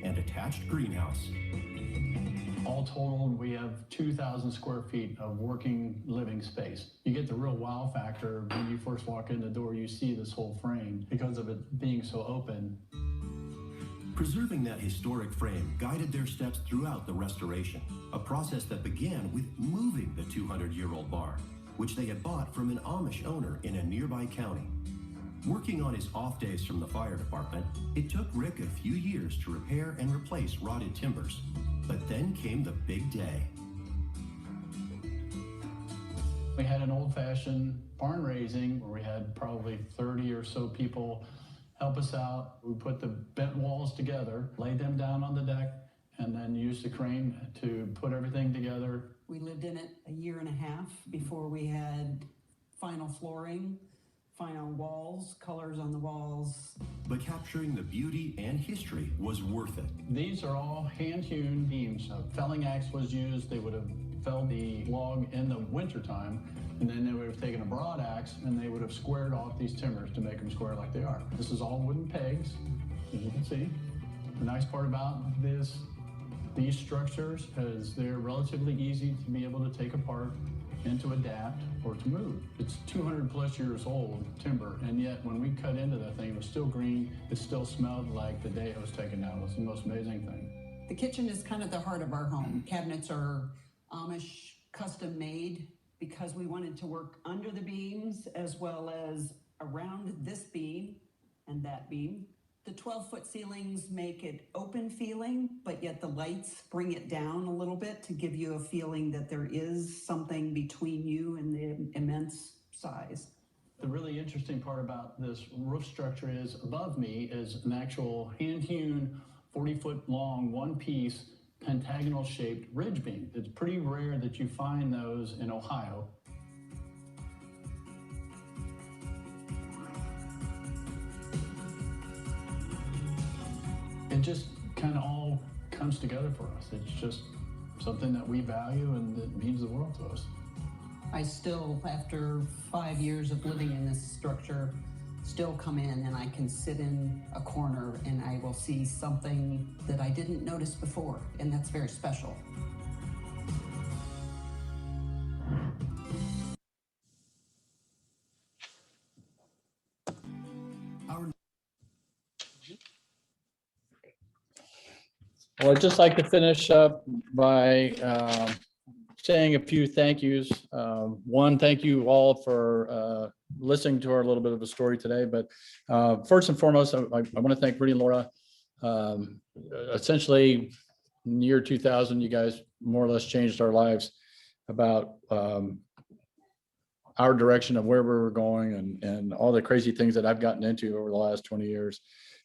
and attached greenhouse. All totaled, we have 2,000 square feet of working living space. You get the real wow factor when you first walk in the door, you see this whole frame because of it being so open. Preserving that historic frame guided their steps throughout the restoration, a process that began with moving the 200-year-old barn, which they had bought from an Amish owner in a nearby county. Working on his off days from the fire department, it took Rick a few years to repair and replace rotted timbers. But then came the big day. We had an old-fashioned barn raising where we had probably 30 or so people help us out. We put the bent walls together, laid them down on the deck, and then used the crane to put everything together. We lived in it a year and a half before we had final flooring, final walls, colors on the walls. But capturing the beauty and history was worth it. These are all hand-hewn beams. A felling axe was used. They would have felled the log in the wintertime, and then they would have taken a broad axe and they would have squared off these timbers to make them square like they are. This is all wooden pegs, as you can see. The nice part about these structures is they're relatively easy to be able to take apart and to adapt or to move. It's 200 plus years old timber, and yet when we cut into that thing, it was still green. It still smelled like the day it was taken down. It was the most amazing thing. The kitchen is kind of the heart of our home. Cabinets are Amish custom made because we wanted to work under the beams as well as around this beam and that beam. The 12-foot ceilings make it open feeling, but yet the lights bring it down a little bit to give you a feeling that there is something between you and the immense size. The really interesting part about this roof structure is above me is an actual hand-hewn 40-foot long, one-piece pentagonal shaped ridge beam. It's pretty rare that you find those in Ohio. It just kind of all comes together for us. It's just something that we value and that means the world to us. I still, after 5 years of living in this structure, still come in and I can sit in a corner and I will see something that I didn't notice before, and that's very special. Our Well, I'd just like to finish up by saying a few thank yous. One, thank you all for listening to our little bit of a story today. But first and foremost, I want to thank Rudy and Laura. Essentially, in the year 2000, you guys more or less changed our lives about our direction of where we were going and all the crazy things that I've gotten into over the last 20 years.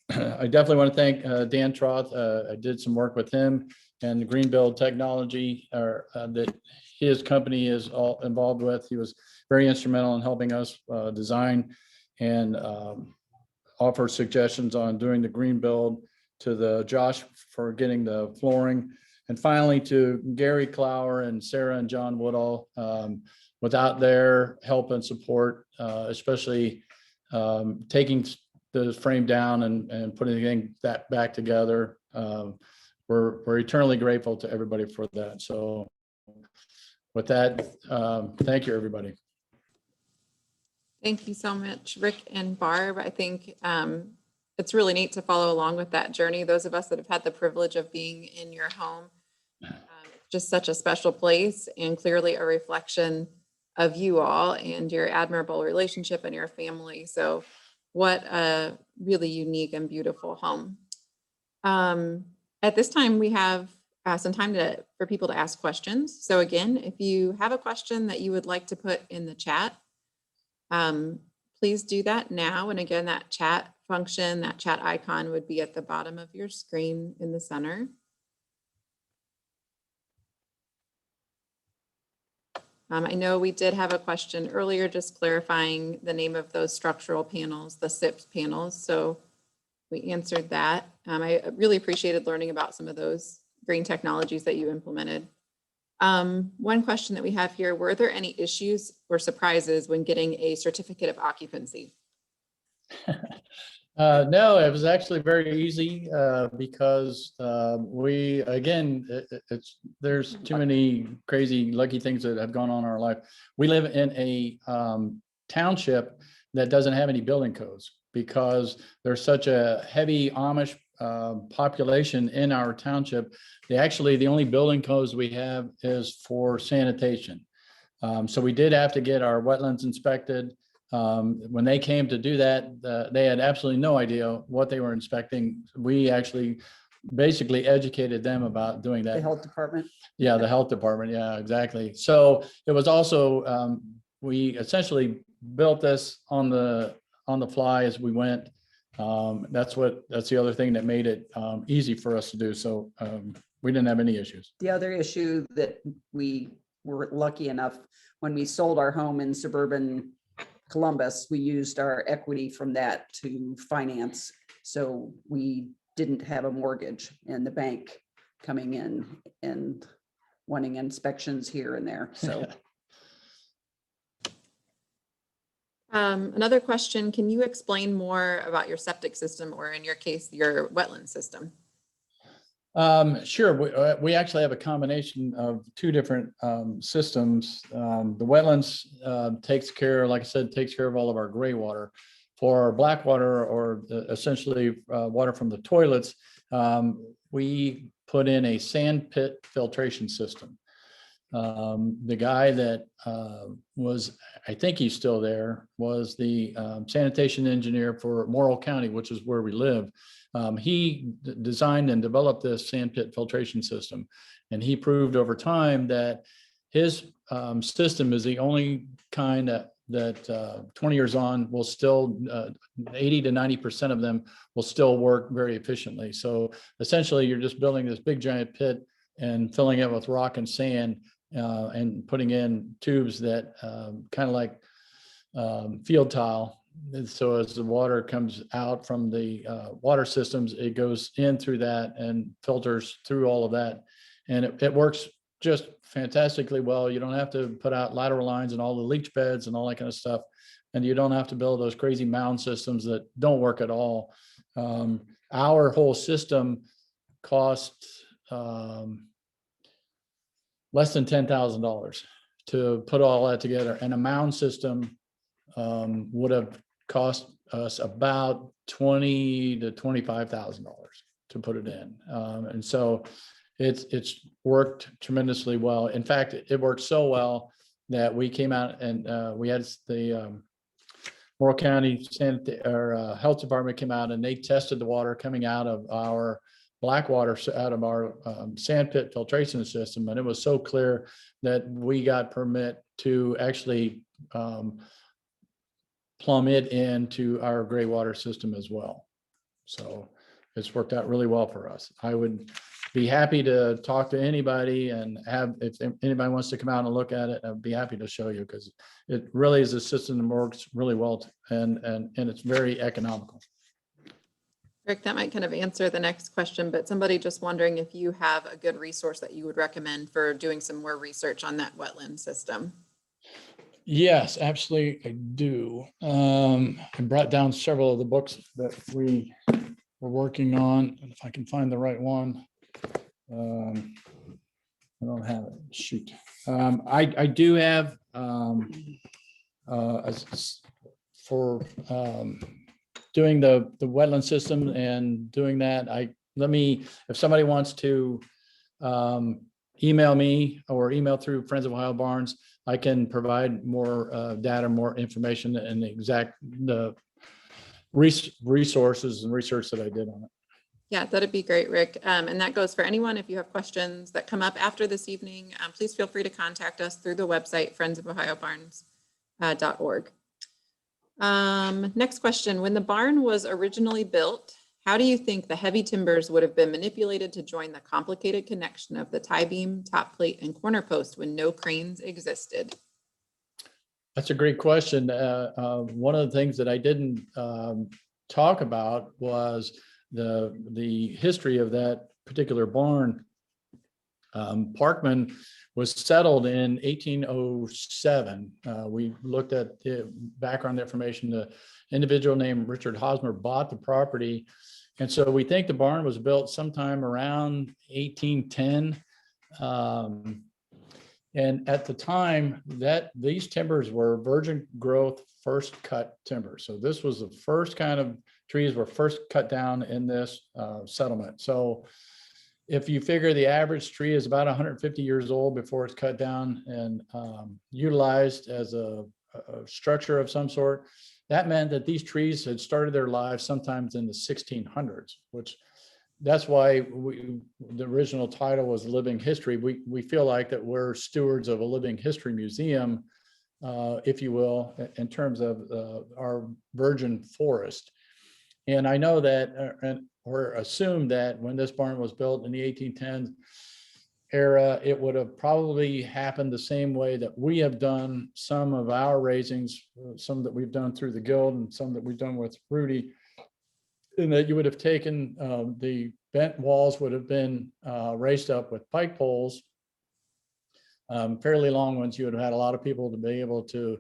I definitely want to thank Dan Troth. I did some work with him and the Green Build technology that his company is all involved with. He was very instrumental in helping us design and offer suggestions on doing the Green Build, to the Josh for getting the flooring, and finally to Gary Clower and Sarah and John Woodall. Without their help and support, especially taking the frame down and putting that back together, we're eternally grateful to everybody for that. So with that, thank you, everybody. Thank you so much, Rick and Barb. I think it's really neat to follow along with that journey. Those of us that have had the privilege of being in your home, it's just such a special place and clearly a reflection of you all and your admirable relationship and your family. So what a really unique and beautiful home. At this time, we have some time for people to ask questions. So again, if you have a question that you would like to put in the chat, please do that now. And again, that chat function, that chat icon would be at the bottom of your screen in the center. I know we did have a question earlier, just clarifying the name of those structural panels, the SIPS panels. So we answered that. I really appreciated learning about some of those green technologies that you implemented. One question that we have here, were there any issues or surprises when getting a certificate of occupancy? No, it was actually very easy because there's too many crazy lucky things that have gone on in our life. We live in a township that doesn't have any building codes because there's such a heavy Amish population in our township. The only building codes we have is for sanitation. So we did have to get our wetlands inspected. When they came to do that, they had absolutely no idea what they were inspecting. We actually basically educated them about doing that. The health department. Yeah, the health department. Yeah, exactly. So it was also, we essentially built this on the fly as we went. That's the other thing that made it easy for us to do. So we didn't have any issues. The other issue that we were lucky enough, when we sold our home in suburban Columbus, we used our equity from that to finance. So we didn't have a mortgage and the bank coming in and wanting inspections here and there. So another question, can you explain more about your septic system, or in your case, your wetland system? Sure. We actually have a combination of two different systems. The wetlands takes care of all of our gray water. For our black water, or essentially water from the toilets, we put in a sand pit filtration system. The guy that I think he's still there, was the sanitation engineer for Morrill County, which is where we live. He designed and developed this sand pit filtration system, and he proved over time that his system is the only kind that 20 years on will still 80 to 90% of them will still work very efficiently. So essentially, you're just building this big giant pit and filling it with rock and sand and putting in tubes that kind of like field tile. So as the water comes out from the water systems, it goes in through that and filters through all of that. And it works just fantastically well. You don't have to put out lateral lines and all the leach beds and all that kind of stuff. And you don't have to build those crazy mound systems that don't work at all. Our whole system cost less than $10,000 to put all that together. And a mound system would have cost us about $20,000 to $25,000 to put it in. And so it's worked tremendously well. In fact, it worked so well that we came out and we had the Morrow County Health Department came out and they tested the water coming out of our black water, out of our sand pit filtration system. And it was so clear that we got permit to actually plumb it into our gray water system as well. So it's worked out really well for us. I would be happy to talk to anybody and if anybody wants to come out and look at it, I'd be happy to show you, because it really is a system that works really well and it's very economical. Rick, that might kind of answer the next question, but somebody just wondering if you have a good resource that you would recommend for doing some more research on that wetland system. Yes, absolutely, I do. I brought down several of the books that we were working on, and if I can find the right one. I don't have it, shoot. I do have for doing the wetland system and doing that, if somebody wants to email me or email through Friends of Ohio Barns, I can provide more data, more information, and the resources and research that I did on it. Yeah, that'd be great, Rick. And that goes for anyone. If you have questions that come up after this evening, please feel free to contact us through the website, friendsofohiobarns.org. Next question. When the barn was originally built, how do you think the heavy timbers would have been manipulated to join the complicated connection of the tie beam, top plate, and corner post when no cranes existed? That's a great question. One of the things that I didn't talk about was the history of that particular barn. Parkman was settled in 1807. We looked at the background information. The individual named Richard Hosmer bought the property. And so we think the barn was built sometime around 1810. And at the time that these timbers were virgin growth, first cut timber. So this was the first kind of trees were first cut down in this settlement. So if you figure the average tree is about 150 years old before it's cut down and utilized as a structure of some sort, that meant that these trees had started their lives sometimes in the 1600s, which that's why the original title was Living History. We feel like that we're stewards of a living history museum, if you will, in terms of our virgin forest. And I know that, or assumed that when this barn was built in the 1810s era, it would have probably happened the same way that we have done some of our raisings, some that we've done through the guild and some that we've done with Rudy, in that you would have taken the bent walls would have been raised up with pike poles, fairly long ones. You would have had a lot of people to be able to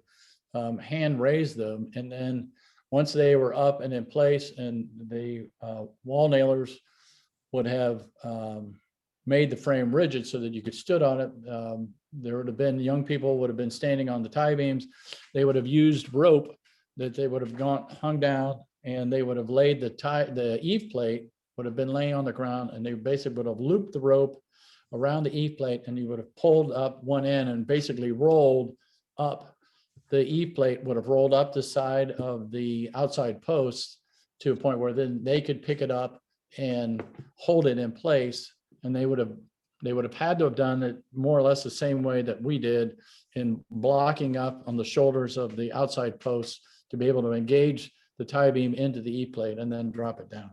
hand raise them. And then once they were up and in place, and the wall nailers would have made the frame rigid so that you could stood on it, there would have been young people would have been standing on the tie beams. They would have used rope that they would have hung down, and they would have laid the eave plate would have been laying on the ground, and they basically would have looped the rope around the eave plate, and you would have pulled up one end and basically rolled up. The eave plate would have rolled up the side of the outside posts to a point where then they could pick it up and hold it in place. And they would have had to have done it more or less the same way that we did, in blocking up on the shoulders of the outside posts to be able to engage the tie beam into the eave plate and then drop it down.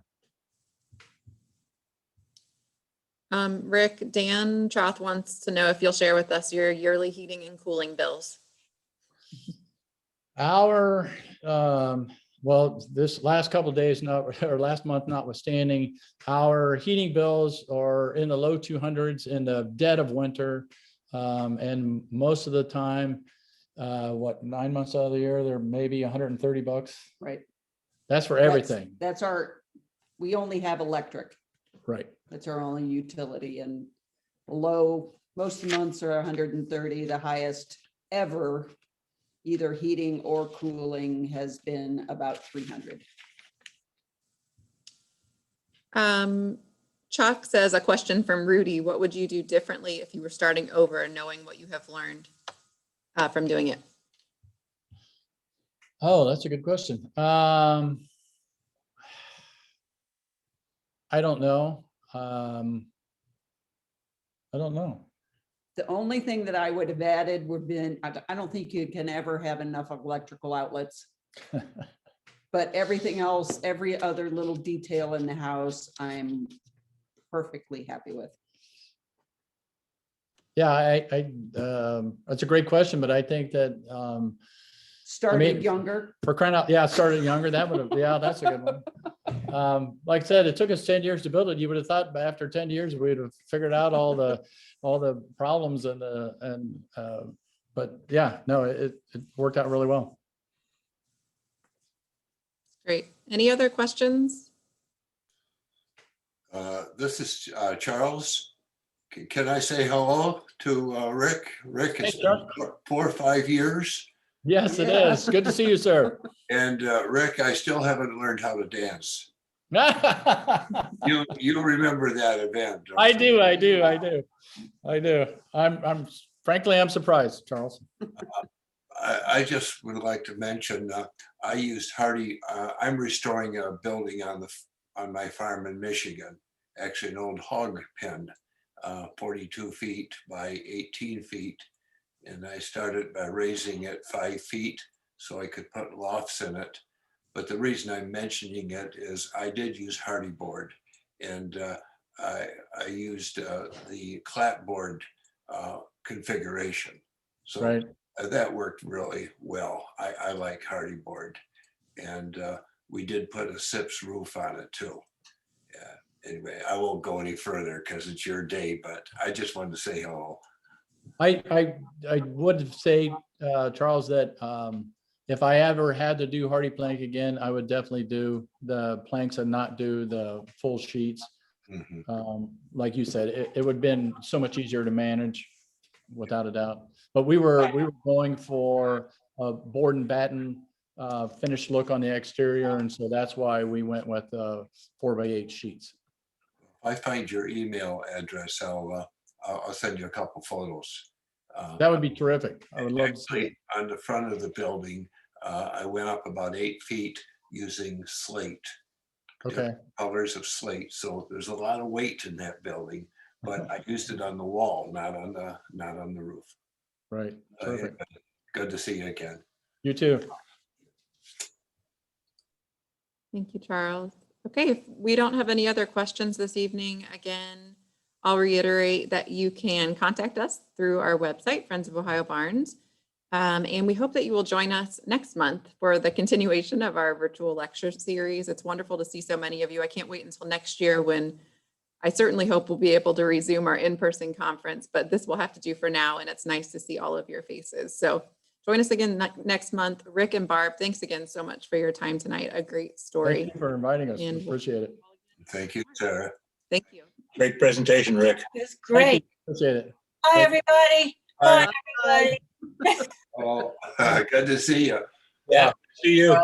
Rick, Dan Troth wants to know if you'll share with us your yearly heating and cooling bills. Our well, this last couple of days, or last month notwithstanding, our heating bills are in the low 200s in the dead of winter. And most of the time, 9 months out of the year, they're maybe $130. Right. That's for That's- everything. That's we only have electric. Right. That's our only utility, and low, most months are 130. The highest ever, either heating or cooling, has been about 300. Chuck says, a question from Rudy: what would you do differently if you were starting over and knowing what you have learned from doing it? Oh, that's a good question. I don't know. I don't know. The only thing that I would have added would been, I don't think you can ever have enough electrical outlets. But everything else, every other little detail in the house, I'm perfectly happy with. Yeah, that's a great question, but I think that, Started younger. for crying out, yeah, started younger, that would have, yeah, that's a good one. Like I said, it took us 10 years to build it. You would have thought after 10 years, we'd have figured out all the problems but yeah, no, it worked out really well. Great. Any other questions? This is Charles. Can I say hello to Rick? Rick, it's Hey, been Chuck. 4 or 5 years. Yes, it Yeah. is. Good to see you, sir. And Rick, I still haven't learned how to dance. I You remember that event? don't do, you? I do. I'm frankly, I'm surprised, Charles. I just would like to mention, I used Hardy. I'm restoring a building on my farm in Michigan, actually an old hog pen, 42 feet by 18 feet. And I started by raising it 5 feet so I could put lofts in it. But the reason I'm mentioning it is I did use Hardy board, and I used the clapboard configuration. So Right. that worked really well. I like Hardy board, and we did put a SIPS roof on it too. Anyway, I won't go any further because it's your day, but I just wanted to say hello. I would say, Charles, that if I ever had to do hardy plank again, I would definitely do the planks and not do the full sheets. Mhm. Like you said, it would have been so much easier to manage, without a doubt. But we were going for a board and batten finished look on the exterior, and so that's why we went with 4x8 sheets. If I find your email address, I'll send you a couple photos. That would be terrific. I would love to see it. Actually, on the front of the building, I went up about 8 feet using slate. Okay. Colors of slate. So there's a lot of weight in that building, but I used it on the wall, not on the roof. Right. Terrific. Good to see you again. You too. Thank you, Charles. Okay, if we don't have any other questions this evening, again, I'll reiterate that you can contact us through our website, Friends of Ohio Barns. And we hope that you will join us next month for the continuation of our virtual lecture series. It's wonderful to see so many of you. I can't wait until next year, when I certainly hope we'll be able to resume our in-person conference, but this will have to do for now. And it's nice to see all of your faces. So join us again next month. Rick and Barb, thanks again so much for your time tonight. A great story. Thank you for inviting us. And- Appreciate it. Thank you, Sarah. Thank you. Great presentation, Rick. It's Thank you. great. Appreciate it. Hi, everybody. Bye, everybody. Oh, good to see you. Yeah, see you.